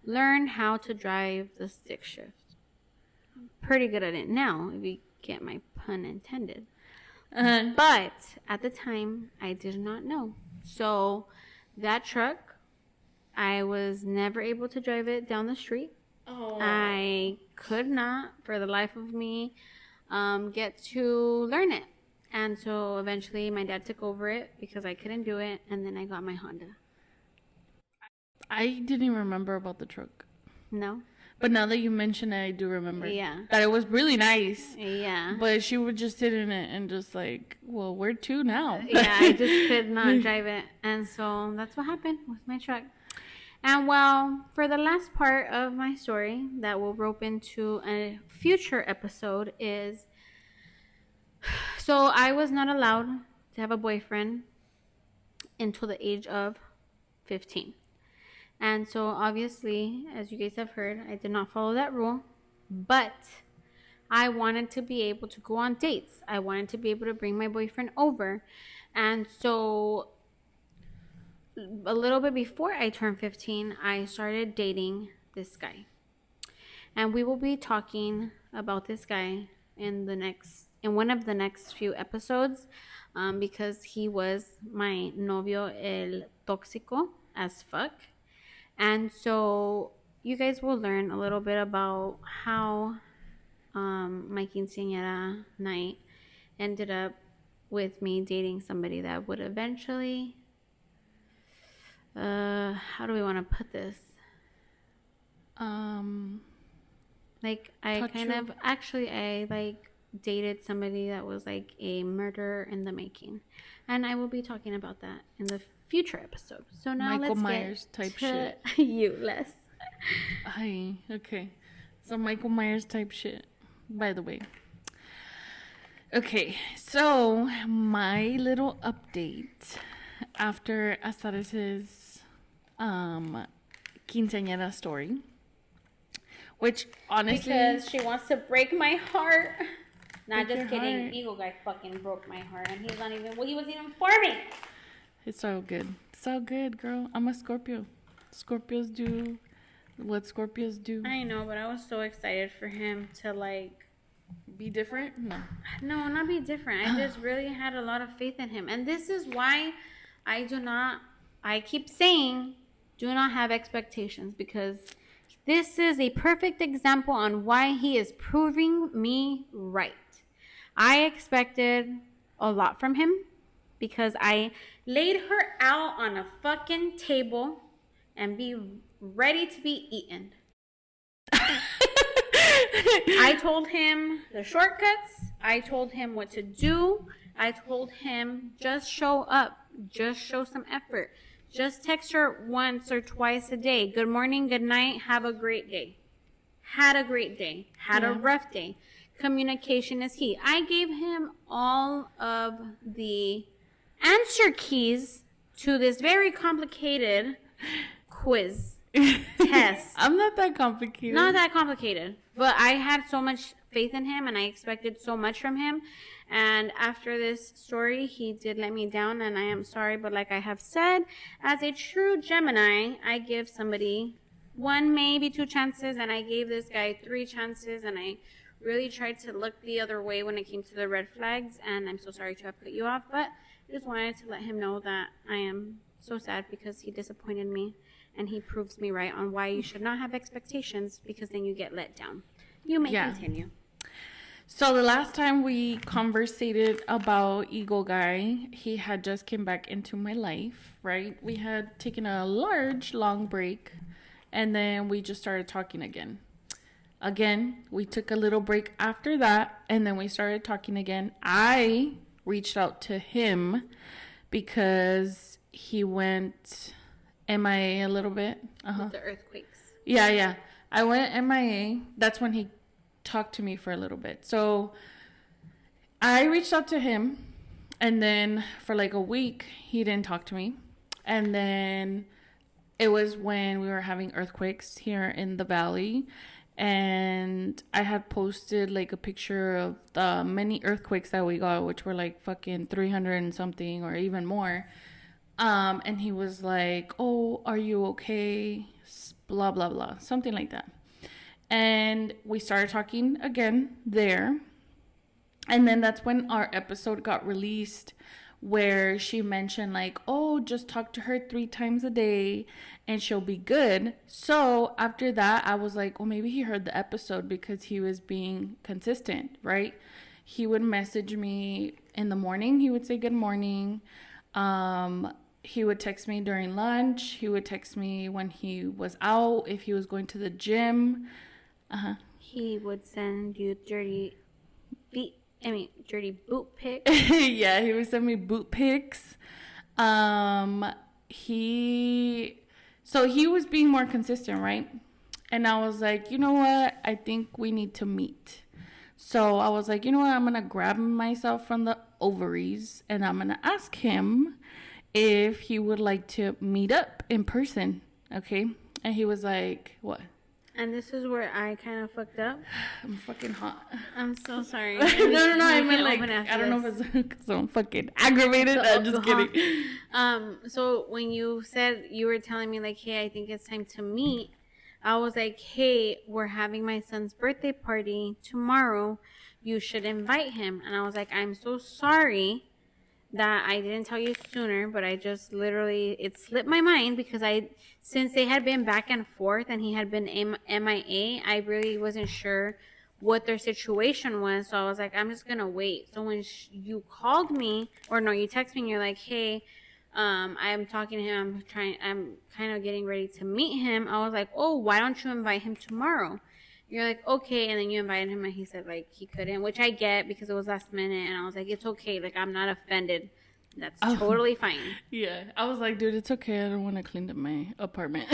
[SPEAKER 2] learn how to drive the stick shift. pretty good at it now, if you get my pun intended.
[SPEAKER 1] Uh-huh.
[SPEAKER 2] But at the time, I did not know. So that truck, I was never able to drive it down the street.
[SPEAKER 1] Oh.
[SPEAKER 2] I could not, for the life of me, get to learn it. And so eventually my dad took over it because I couldn't do it. And then I got my Honda.
[SPEAKER 1] I didn't even remember about the truck.
[SPEAKER 2] No?
[SPEAKER 1] But now that you mention it, I do remember.
[SPEAKER 2] Yeah.
[SPEAKER 1] That it was really nice.
[SPEAKER 2] Yeah.
[SPEAKER 1] But she would just sit in it and just like, well, where to now?
[SPEAKER 2] Yeah, I just could not drive it. And so that's what happened with my truck. And well, for the last part of my story that will rope into a future episode is, so I was not allowed to have a boyfriend until the age of 15. And so obviously, as you guys have heard, I did not follow that rule. But I wanted to be able to go on dates. I wanted to be able to bring my boyfriend over. And so a little bit before I turned 15, I started dating this guy. And we will be talking about this guy in one of the next few episodes, because he was my novio el tóxico as fuck. And so you guys will learn a little bit about how my quinceañera night ended up with me dating somebody that would eventually, how do we want to put this? Like I dated somebody that was like a murderer in the making. And I will be talking about that in the future episode. So now
[SPEAKER 1] Michael
[SPEAKER 2] let's
[SPEAKER 1] Myers
[SPEAKER 2] get
[SPEAKER 1] type
[SPEAKER 2] to
[SPEAKER 1] shit.
[SPEAKER 2] You, Les.
[SPEAKER 1] Hi. Okay. So Michael Myers type shit, by the way. Okay, so my little update after Azares's quinceañera story, which honestly,
[SPEAKER 2] Because she wants to break my heart. Not
[SPEAKER 1] Break
[SPEAKER 2] just
[SPEAKER 1] your
[SPEAKER 2] kidding.
[SPEAKER 1] heart.
[SPEAKER 2] Eagle guy fucking broke my heart, and he's not even. Well, he wasn't even for me.
[SPEAKER 1] it's all good. It's all good, girl. I'm a Scorpio. Scorpios do what Scorpios do.
[SPEAKER 2] I know, but I was so excited for him to like.
[SPEAKER 1] Be different?
[SPEAKER 2] No, not be different. I just really had a lot of faith in him, and this is why I do not. I keep saying, do not have expectations, because this is a perfect example on why he is proving me right. I expected a lot from him because I laid her out on a fucking table and be ready to be eaten. I told him the shortcuts. I told him what to do. I told him just show up. Just show some effort. Just text her once or twice a day. Good morning, good night, have a great day. Had a great day. Had a rough day. Communication is key. I gave him all of the answer keys to this very complicated quiz test.
[SPEAKER 1] I'm not that complicated.
[SPEAKER 2] Not that complicated. But I had so much faith in him and I expected so much from him. And after this story, he did let me down, and I am sorry. But like I have said, as a true Gemini, I give somebody one, maybe two chances, and I gave this guy 3 chances, and I really tried to look the other way when it came to the red flags, and I'm so sorry to have cut you off, but I just wanted to let him know that I am so sad because he disappointed me, and he proves me right on why you should not have expectations, because then you get let down. You may continue.
[SPEAKER 1] So the last time we conversated about Eagle Guy, he had just came back into my life, right? We had taken a long break, and then we just started talking again. Again, we took a little break after that, and then we started talking again. I reached out to him because he went MIA a little bit.
[SPEAKER 2] With the earthquakes.
[SPEAKER 1] Yeah. I went MIA. That's when he talked to me for a little bit. So I reached out to him, and then for like a week he didn't talk to me, and then it was when we were having earthquakes here in the valley, and I had posted like a picture of the many earthquakes that we got, which were like fucking 300 and something or even more, and he was like, oh, are you okay, blah blah blah, something like that. And we started talking again there. And then that's when our episode got released where she mentioned like, oh, just talk to her 3 times a day and she'll be good. So after that, I was like, well, maybe he heard the episode because he was being consistent, right? He would message me in the morning. He would say good morning. He would text me during lunch. He would text me when he was out, if he was going to the gym.
[SPEAKER 2] He would send you dirty boot pics.
[SPEAKER 1] Yeah, he would send me boot pics. He was being more consistent, right? And I was like, you know what? I think we need to meet. So I was like, you know what? I'm gonna grab myself from the ovaries and I'm gonna ask him if he would like to meet up in person. Okay? And he was like, what?
[SPEAKER 2] And this is where I kind of fucked up.
[SPEAKER 1] I'm fucking hot.
[SPEAKER 2] I'm so sorry.
[SPEAKER 1] No. I mean, like, I don't know if it's because I'm fucking aggravated. I'm just kidding.
[SPEAKER 2] So when you said you were telling me, like, hey, I think it's time to meet, I was like, hey, we're having my son's birthday party tomorrow. You should invite him. And I was like, I'm so sorry that I didn't tell you sooner, but I just literally, it slipped my mind because since they had been back and forth and he had been MIA, I really wasn't sure what their situation was. So I was like, I'm just going to wait. So when you called me, or no, you texted me and you're like, hey, I'm talking to him. I'm kind of getting ready to meet him. I was like, oh, why don't you invite him tomorrow? You're like, okay. And then you invited him and he said like he couldn't, which I get because it was last minute. And I was like, it's okay. Like, I'm not offended. That's totally fine.
[SPEAKER 1] Yeah. I was like, dude, it's okay. I don't want to clean up my apartment.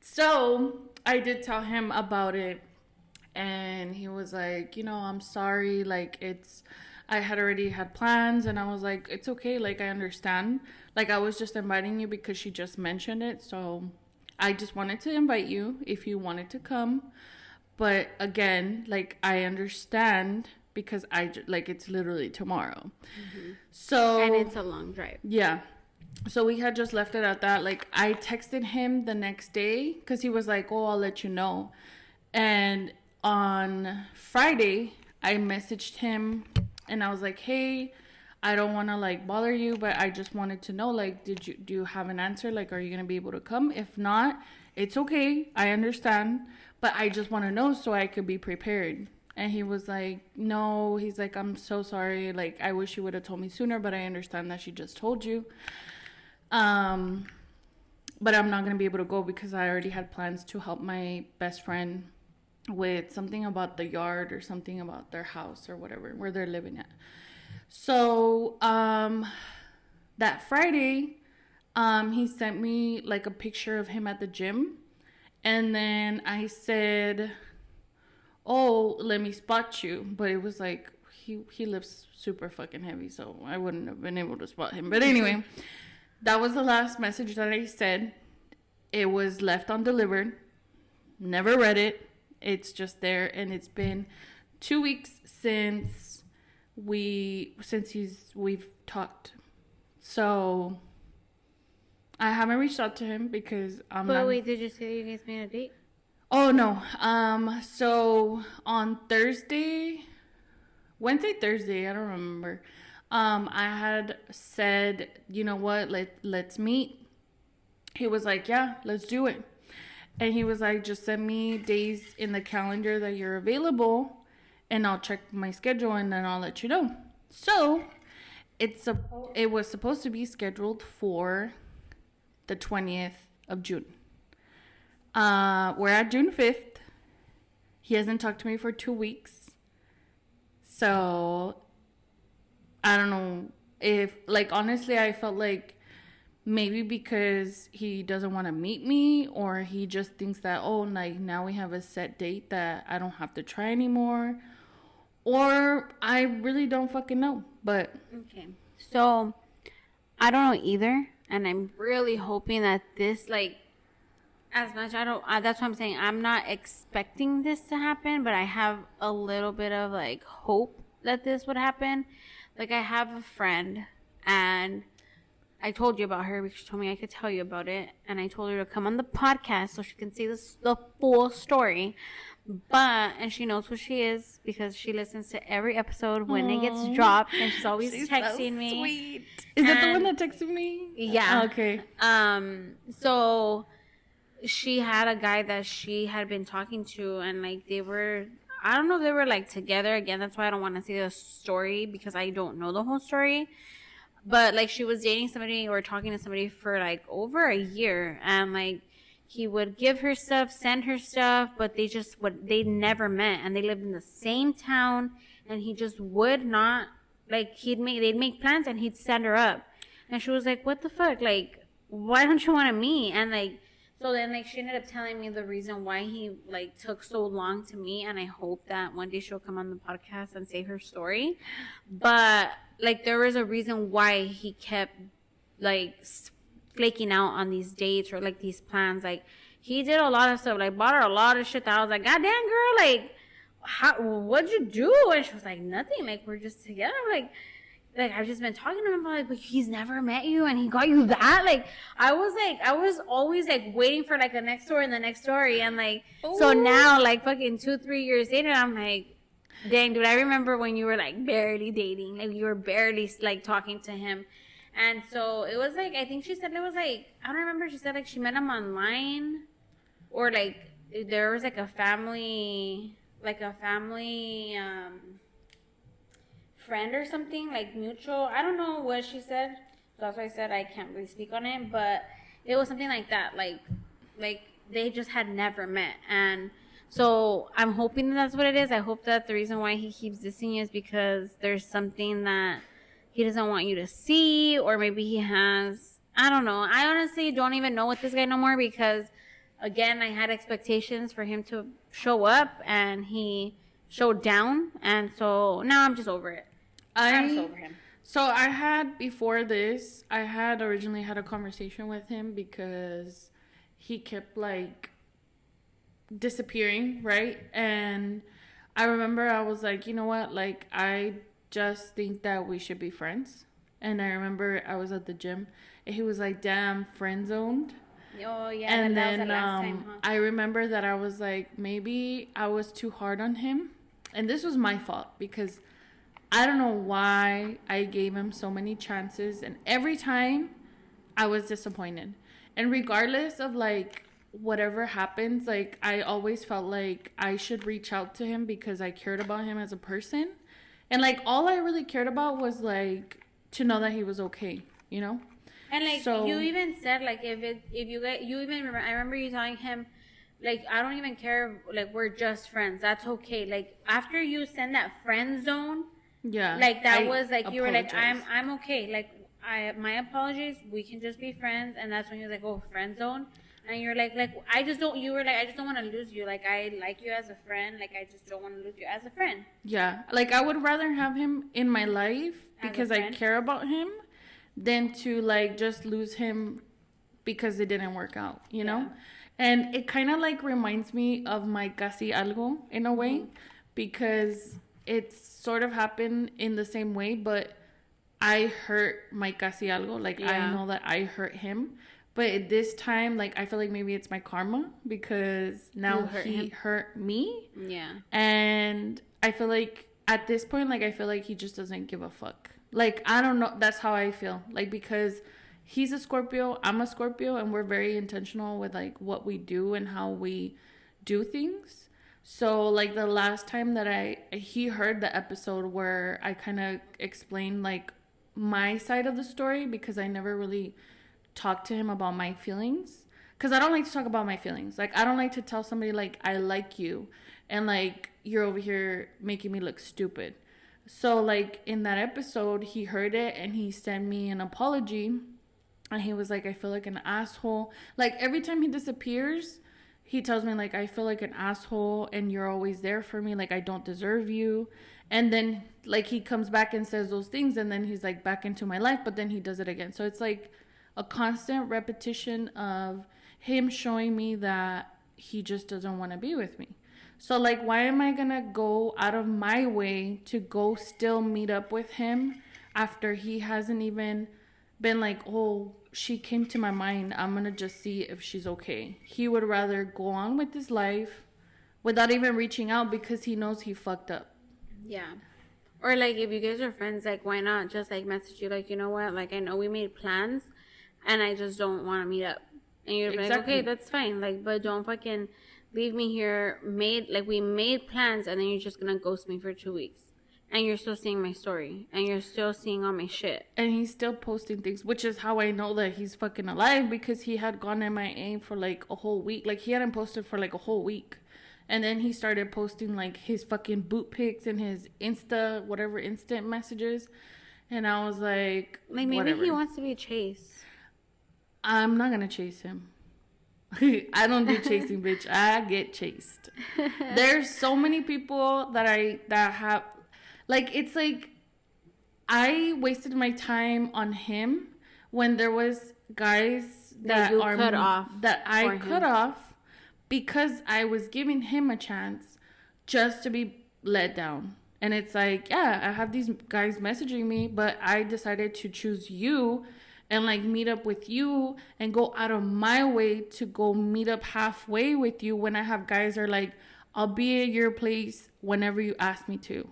[SPEAKER 1] So I did tell him about it. And he was like, you know, I'm sorry. Like, I had already had plans. And I was like, it's okay. Like, I understand. Like, I was just inviting you because she just mentioned it. So I just wanted to invite you if you wanted to come. But again, like, I understand because it's literally tomorrow. Mm-hmm. So.
[SPEAKER 2] And it's a long drive.
[SPEAKER 1] Yeah. So we had just left it at that. Like, I texted him the next day because he was like, oh, I'll let you know. And on Friday, I messaged him and I was like, hey, I don't want to like bother you, but I just wanted to know, like, do you have an answer? Like, are you going to be able to come? If not, it's okay. I understand, but I just want to know so I could be prepared. And he was like, no, he's like, I'm so sorry. Like, I wish you would have told me sooner, but I understand that she just told you. But I'm not going to be able to go because I already had plans to help my best friend with something about the yard or something about their house or whatever, where they're living at. So, that Friday, he sent me like a picture of him at the gym. And then I said, oh, let me spot you. But it was like, he lifts super fucking heavy, so I wouldn't have been able to spot him. But anyway, that was the last message that I said. It was left undelivered. Never read it. It's just there. And it's been 2 weeks since we've talked. So I haven't reached out to him because
[SPEAKER 2] Wait, did you say you guys made a date?
[SPEAKER 1] Oh no. So on Thursday, I don't remember. I had said, you know what, let's meet. He was like, yeah, let's do it. And he was like, just send me days in the calendar that you're available and I'll check my schedule and then I'll let you know. So it was supposed to be scheduled for the 20th of June. We're at June 5th. He hasn't talked to me for 2 weeks. So I don't know if, like, honestly, I felt like maybe because he doesn't want to meet me or he just thinks that, oh, like, now we have a set date that I don't have to try anymore. Or I really don't fucking know. But
[SPEAKER 2] okay. So I don't know either. And I'm really hoping that this, like, as much, that's what I'm saying. I'm not expecting this to happen, but I have a little bit of, like, hope that this would happen. Like, I have a friend, and I told you about her because she told me I could tell you about it, and I told her to come on the podcast so she can see the full story. And she knows who she is because she listens to every episode when it gets
[SPEAKER 1] Aww.
[SPEAKER 2] dropped, and she's always
[SPEAKER 1] She's so
[SPEAKER 2] texting me.
[SPEAKER 1] sweet. Is that the one that texted me?
[SPEAKER 2] Yeah.
[SPEAKER 1] Oh, okay.
[SPEAKER 2] So she had a guy that she had been talking to, and like they were, I don't know if they were like together again. That's why I don't want to see the story because I don't know the whole story. But like she was dating somebody or talking to somebody for like over a year, and like he would give her stuff, send her stuff, but they never met, and they lived in the same town, and he just would not, like they'd make plans and he'd send her up, and she was like, what the fuck, like why don't you want to meet? And like so then like she ended up telling me the reason why he like took so long to meet, and I hope that one day she'll come on the podcast and say her story. But like there was a reason why he kept like flaking out on these dates or like these plans. Like he did a lot of stuff, like bought her a lot of shit that I was like, God damn girl, like what'd you do? And she was like, nothing, like we're just together. Like I've just been talking to him, but he's never met you and he got you that. Like I was always like waiting for like the next story and the next story, and like so now like fucking 2-3 years later I'm like, dang dude, I remember when you were like barely dating, like you were barely like talking to him. And so it was like, I think she said it was like, I don't remember, she said like she met him online, or like there was like a family friend or something, like mutual. I don't know what she said. So that's why I said I can't really speak on it, but it was something like that. Like they just had never met. And so I'm hoping that's what it is. I hope that the reason why he keeps dissing you is because there's something that he doesn't want you to see, or maybe he has, I don't know. I honestly don't even know with this guy no more because, again, I had expectations for him to show up, and he showed down, and so now I'm just over it. I'm just over him.
[SPEAKER 1] So I had, before this, I had originally had a conversation with him because he kept like disappearing, right? And I remember I was like, you know what, like I just think that we should be friends. And I remember I was at the gym and he was like, damn, friend zoned.
[SPEAKER 2] Oh yeah.
[SPEAKER 1] And
[SPEAKER 2] that
[SPEAKER 1] then
[SPEAKER 2] was the last time, huh?
[SPEAKER 1] I remember that I was like, maybe I was too hard on him, and this was my fault because I don't know why I gave him so many chances, and every time I was disappointed. And regardless of like whatever happens, like I always felt like I should reach out to him because I cared about him as a person. And like all I really cared about was like to know that he was okay, you know?
[SPEAKER 2] And like so, you even said like if you get, you even remember, I remember you telling him like, I don't even care, like we're just friends, that's okay. Like after you send that friend zone,
[SPEAKER 1] yeah,
[SPEAKER 2] like that was like you were like, I'm okay, like my apologies, we can just be friends. And that's when he was like, oh, friend zone. And you're like I just don't, you were like, I just don't want to lose you, like I like you as a friend, like I just don't want to lose you as a friend.
[SPEAKER 1] Yeah, like I would rather have him in my life because I care about him than to like just lose him because it didn't work out, you know? And it kind of like reminds me of my casi algo in a way, because it's sort of happened in the same way, but I hurt my casi algo. Like I know that I hurt him. But this time, like, I feel like maybe it's my karma because now he hurt me.
[SPEAKER 2] Yeah.
[SPEAKER 1] And I feel like at this point, like, I feel like he just doesn't give a fuck. Like, I don't know. That's how I feel. Like, because he's a Scorpio, I'm a Scorpio, and we're very intentional with, like, what we do and how we do things. So, like, the last time that he heard the episode where I kind of explained, like, my side of the story, because I never really talk to him about my feelings, because I don't like to talk about my feelings. Like I don't like to tell somebody like I like you and like you're over here making me look stupid. So like in that episode he heard it and he sent me an apology, and he was like, I feel like an asshole. Like every time he disappears he tells me like, I feel like an asshole and you're always there for me, like I don't deserve you. And then like he comes back and says those things, and then he's like back into my life, but then he does it again. So it's like a constant repetition of him showing me that he just doesn't want to be with me. So, like, why am I going to go out of my way to go still meet up with him after he hasn't even been like, oh, she came to my mind, I'm gonna just see if she's okay. He would rather go on with his life without even reaching out because he knows he fucked up.
[SPEAKER 2] Yeah. Or like if you guys are friends, like why not just like message you like, you know what, like I know we made plans and I just don't want to meet up. And you're like, okay, that's fine. Like, but don't fucking leave me here. We made plans and then you're just gonna ghost me for 2 weeks. And you're still seeing my story. And you're still seeing all my shit.
[SPEAKER 1] And he's still posting things, which is how I know that he's fucking alive, because he had gone MIA for like a whole week. Like, he hadn't posted for like a whole week. And then he started posting like his fucking boot pics and his Insta, whatever, instant messages. And I was like
[SPEAKER 2] maybe whatever. He wants to be chased.
[SPEAKER 1] I'm not gonna chase him. I don't do chasing, bitch. I get chased. There's so many people that have, like, it's like I wasted my time on him when there was guys that I cut off because I was giving him a chance just to be let down. And it's like, yeah, I have these guys messaging me, but I decided to choose you and like meet up with you and go out of my way to go meet up halfway with you when I have guys are like, I'll be at your place whenever you ask me to.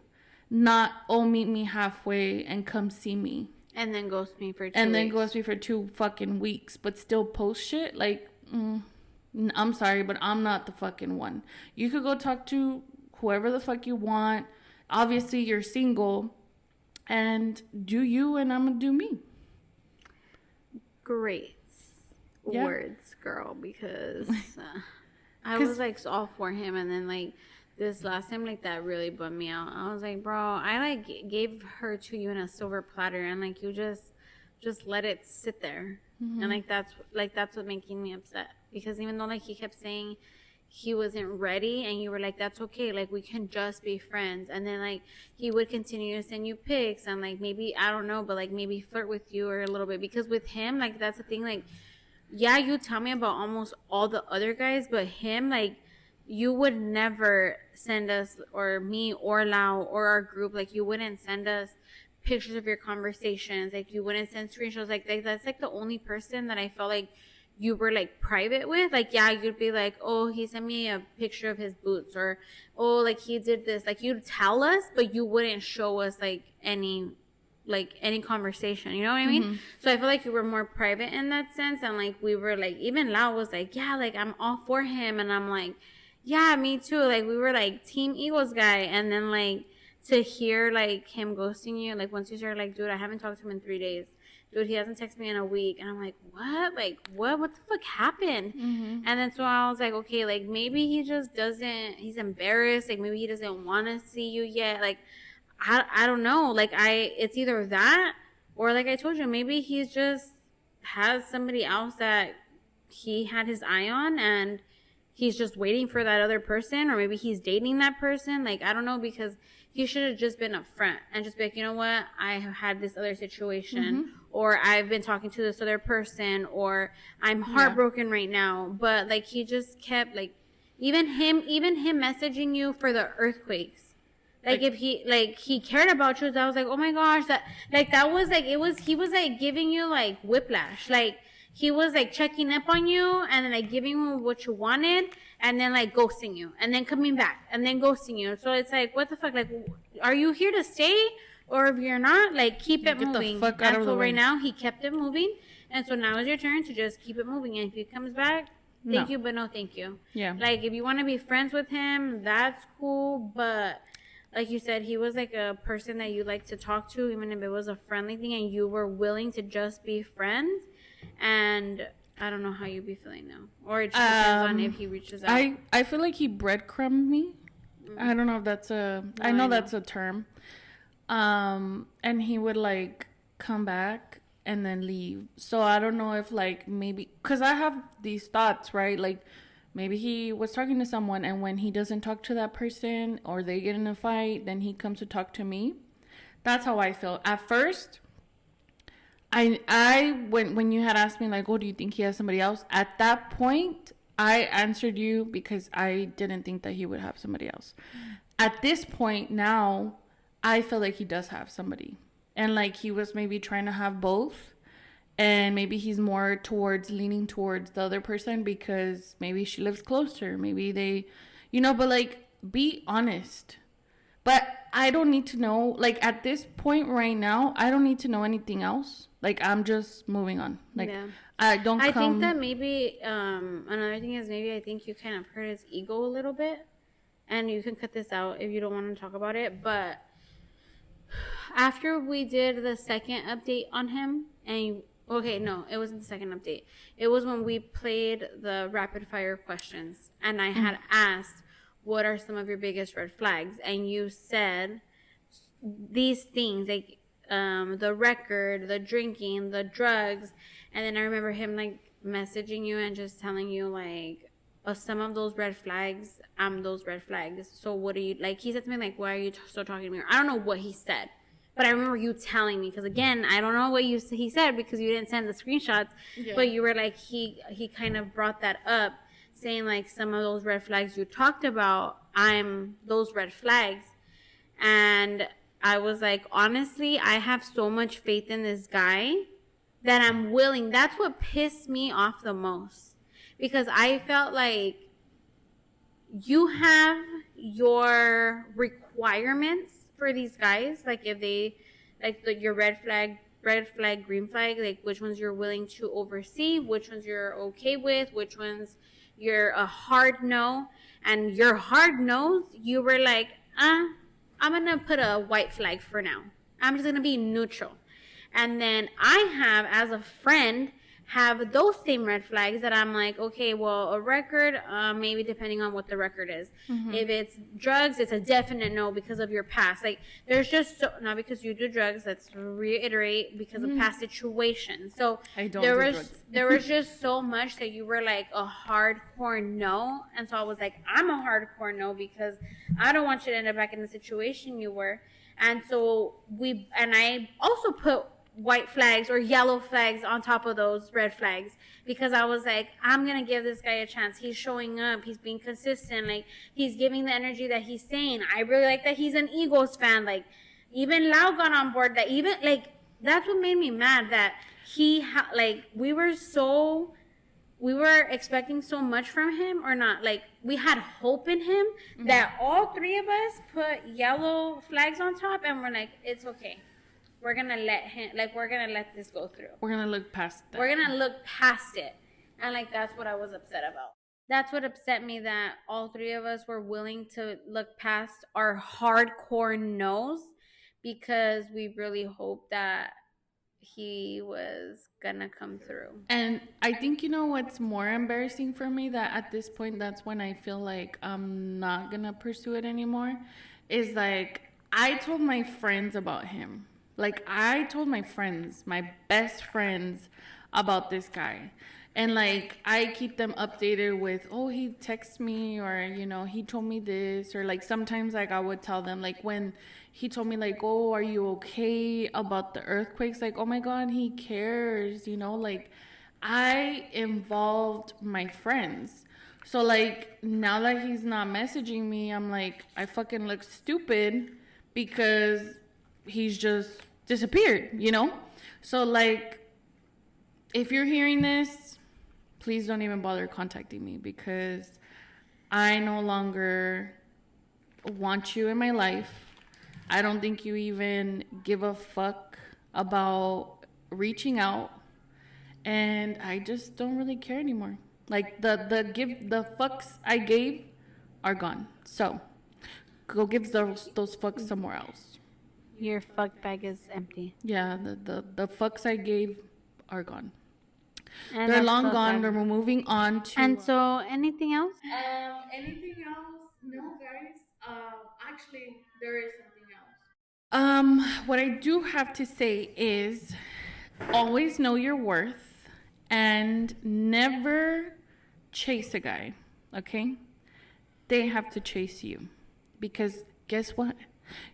[SPEAKER 1] Not, oh, meet me halfway and come see me.
[SPEAKER 2] And then ghost me for 2 weeks.
[SPEAKER 1] And then ghost me for 2 fucking weeks, but still post shit. Like, I'm sorry, but I'm not the fucking one. You could go talk to whoever the fuck you want. Obviously, you're single. And do you, and I'm gonna do me.
[SPEAKER 2] Great words, girl, because I was like all for him, and then like this last time, like that really bummed me out. I was like, bro, I like gave her to you in a silver platter, and like you just let it sit there, and like that's what making me upset, because even though like he kept saying he wasn't ready, and you were like, that's okay, like we can just be friends, and then like he would continue to send you pics and like maybe, I don't know, but like maybe flirt with you or a little bit, because with him, like that's the thing, like yeah, you tell me about almost all the other guys, but him, like you would never send us, or me or Lau or our group, like you wouldn't send us pictures of your conversations, like you wouldn't send screenshots, like that's like the only person that I felt like you were like private with. Like, yeah, you'd be like, oh, he sent me a picture of his boots, or oh, like he did this, like you'd tell us, but you wouldn't show us like any conversation, you know what I mean? So I feel like you were more private in that sense, and like we were like, even Lau was like, yeah, like I'm all for him, and I'm like, yeah, me too, like we were like team Eagles guy. And then like to hear like him ghosting you, like once you start like, dude, I haven't talked to him in 3 days, dude, he hasn't texted me in a week. And I'm like, what? Like, what the fuck happened? And then so I was like, okay, like maybe he just doesn't, he's embarrassed. Like maybe he doesn't want to see you yet. Like, I don't know. Like it's either that, or like I told you, maybe he's just has somebody else that he had his eye on, and he's just waiting for that other person, or maybe he's dating that person. Like, I don't know, because he should have just been upfront and just be like, you know what, I have had this other situation, or I've been talking to this other person, or I'm heartbroken right now. But like he just kept like, even him messaging you for the earthquakes. Like if he cared about you, I was like, oh my gosh, that was like, he was like giving you like whiplash. Like he was like checking up on you, and then like giving you what you wanted, and then like ghosting you, and then coming back, and then ghosting you. So it's like, what the fuck? Like, are you here to stay? Or if you're not, like, keep it moving.
[SPEAKER 1] The fuck out of the way.
[SPEAKER 2] Right now, he kept it moving, and so now is your turn to just keep it moving. And if he comes back, thank you, but no thank you.
[SPEAKER 1] Yeah.
[SPEAKER 2] Like, if you want to be friends with him, that's cool, but like you said, he was like a person that you like to talk to, even if it was a friendly thing, and you were willing to just be friends. And I don't know how you'd be feeling now, or it just depends on if he reaches out.
[SPEAKER 1] I feel like he breadcrumbed me. I don't know if that's I know that's a term. And he would like come back and then leave. So I don't know if like maybe, because I have these thoughts, right? Like maybe he was talking to someone, and when he doesn't talk to that person, or they get in a fight, then he comes to talk to me. That's how I feel. At first, when you had asked me like, oh, do you think he has somebody else? At that point, I answered you because I didn't think that he would have somebody else. At this point now, I feel like he does have somebody, and like he was maybe trying to have both, and maybe he's more towards leaning towards the other person because maybe she lives closer, maybe they, but like, be honest. But I don't need to know, like, at this point right now, I don't need to know anything else. Like, I'm just moving on. Like,
[SPEAKER 2] Yeah.
[SPEAKER 1] I don't
[SPEAKER 2] I
[SPEAKER 1] come.
[SPEAKER 2] think that maybe another thing is maybe I think you kind of hurt his ego a little bit, and you can cut this out if you don't want to talk about it. But after we did the second update on him, and okay, no, it wasn't the second update. It was when we played the rapid fire questions, and I had asked, "What are some of your biggest red flags?" And you said these things like the record, the drinking, the drugs, and then I remember him like messaging you and just telling you like, some of those red flags, those red flags. So what do you like? He said to me like, "Why are you still talking to me?" I don't know what he said, but I remember you telling me because again, I don't know what he said because you didn't send the screenshots, yeah. But you were like he kind of brought that up, saying like some of those red flags you talked about, I'm those red flags, and I was like, honestly, I have so much faith in this guy that I'm willing. That's what pissed me off the most. Because I felt like you have your requirements for these guys. Like if they, like your red flag, green flag, like which ones you're willing to oversee, which ones you're okay with, which ones you're a hard no. And your hard no's, you were like, I'm going to put a white flag for now. I'm just going to be neutral. And then I have, as a friend, have those same red flags that I'm like, okay, well, a record, maybe depending on what the record is. Mm-hmm. If it's drugs, it's a definite no because of your past. Like, there's just not because you do drugs, let's reiterate, because of past situations. So
[SPEAKER 1] I don't do drugs.
[SPEAKER 2] There was just so much that you were like a hardcore no. And so I was like, I'm a hardcore no because I don't want you to end up back in the situation you were. And so I also put white flags or yellow flags on top of those red flags because I was like, I'm gonna give this guy a chance. He's showing up, he's being consistent, like he's giving the energy that he's saying. I really like that he's an Eagles fan. Like even Lau got on board. That even like that's what made me mad, that we were expecting so much from him, or not, like we had hope in him, that all three of us put yellow flags on top and we're like, it's okay. We're going to let this go through.
[SPEAKER 1] We're going to look past that.
[SPEAKER 2] We're going to look past it. And like, that's what I was upset about. That's what upset me, that all three of us were willing to look past our hardcore no's because we really hoped that he was gonna come through.
[SPEAKER 1] And I think, what's more embarrassing for me, that at this point, that's when I feel like I'm not gonna pursue it anymore, is like, I told my friends about him. Like, I told my friends, my best friends, about this guy. And like, I keep them updated with, oh, he texts me, or, he told me this, or like sometimes like I would tell them, like when he told me like, oh, are you okay about the earthquakes? Like, oh my God, he cares, like I involved my friends. So like, now that he's not messaging me, I'm like, I fucking look stupid because he's just disappeared, So like, if you're hearing this, please don't even bother contacting me because I no longer want you in my life. I don't think you even give a fuck about reaching out, and I just don't really care anymore. Like the fucks I gave are gone. So go give those fucks somewhere else.
[SPEAKER 2] Your fuck bag is empty.
[SPEAKER 1] Yeah, the fucks I gave are gone. And they're long gone. They're moving on to.
[SPEAKER 2] And so, anything else?
[SPEAKER 1] Anything else? No, guys. Actually, there is something else. What I do have to say is, always know your worth and never chase a guy. Okay? They have to chase you, because guess what?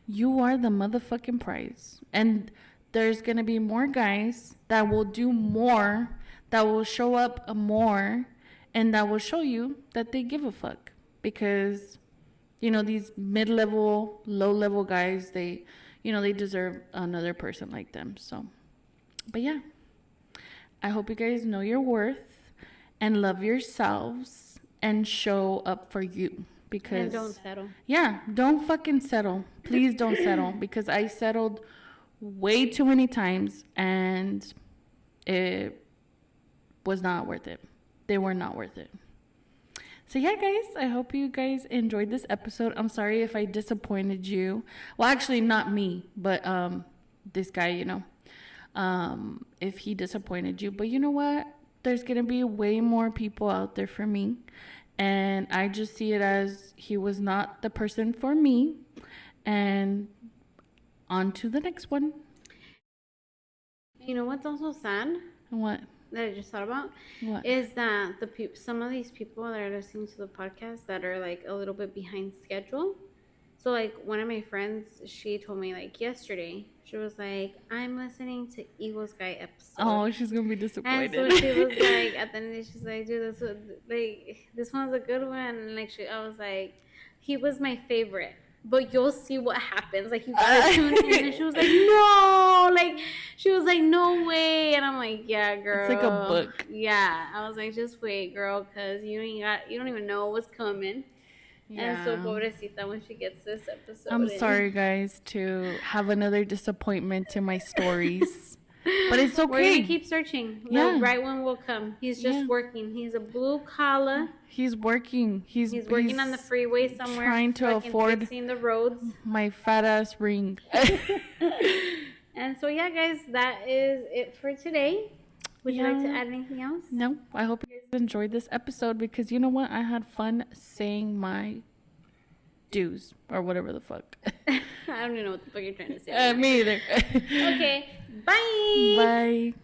[SPEAKER 1] You are the motherfucking prize, and there's gonna be more guys that will do more, that will show up more, and that will show you that they give a fuck. Because, these mid-level, low-level guys, they deserve another person like them. So, but yeah, I hope you guys know your worth and love yourselves and show up for you. Because,
[SPEAKER 2] and don't settle.
[SPEAKER 1] Yeah, don't fucking settle. Please don't settle. Because I settled way too many times and it was not worth it. They were not worth it. So yeah, guys, I hope you guys enjoyed this episode. I'm sorry if I disappointed you. Well, actually, not me, but this guy, if he disappointed you. But you know what? There's going to be way more people out there for me. And I just see it as he was not the person for me. And on to the next one.
[SPEAKER 2] You know what's also sad?
[SPEAKER 1] What?
[SPEAKER 2] That I just thought about?
[SPEAKER 1] What?
[SPEAKER 2] Is that some of these people that are listening to the podcast that are like a little bit behind schedule. So like one of my friends, she told me like yesterday, she was like, I'm listening to Eagles Guy episode.
[SPEAKER 1] Oh, she's gonna be disappointed.
[SPEAKER 2] And so she was like, at the end of the day, she's like, dude, this one's a good one. And like I was like, he was my favorite. But you'll see what happens. Like, you gotta tune in. And she was like, no. Like, she was like, no way. And I'm like, yeah, girl.
[SPEAKER 1] It's like a book.
[SPEAKER 2] Yeah. I was like, just wait, girl, because you don't even know what's coming. Yeah. And so, pobrecita, when she gets this episode.
[SPEAKER 1] I'm sorry, guys, to have another disappointment to my stories. But it's okay.
[SPEAKER 2] We're going to keep searching. Yeah. The right one will come. He's just working. He's a blue collar.
[SPEAKER 1] He's working. He's
[SPEAKER 2] working on the freeway somewhere.
[SPEAKER 1] Trying to afford
[SPEAKER 2] fixing the roads.
[SPEAKER 1] My fat ass ring.
[SPEAKER 2] And so, yeah, guys, that is it for today. Would you like to add anything else?
[SPEAKER 1] No. I hope you guys enjoyed this episode because you know what? I had fun saying my dues or whatever the fuck.
[SPEAKER 2] I don't even know what the fuck you're trying to say.
[SPEAKER 1] Me either.
[SPEAKER 2] Okay. Bye.
[SPEAKER 1] Bye.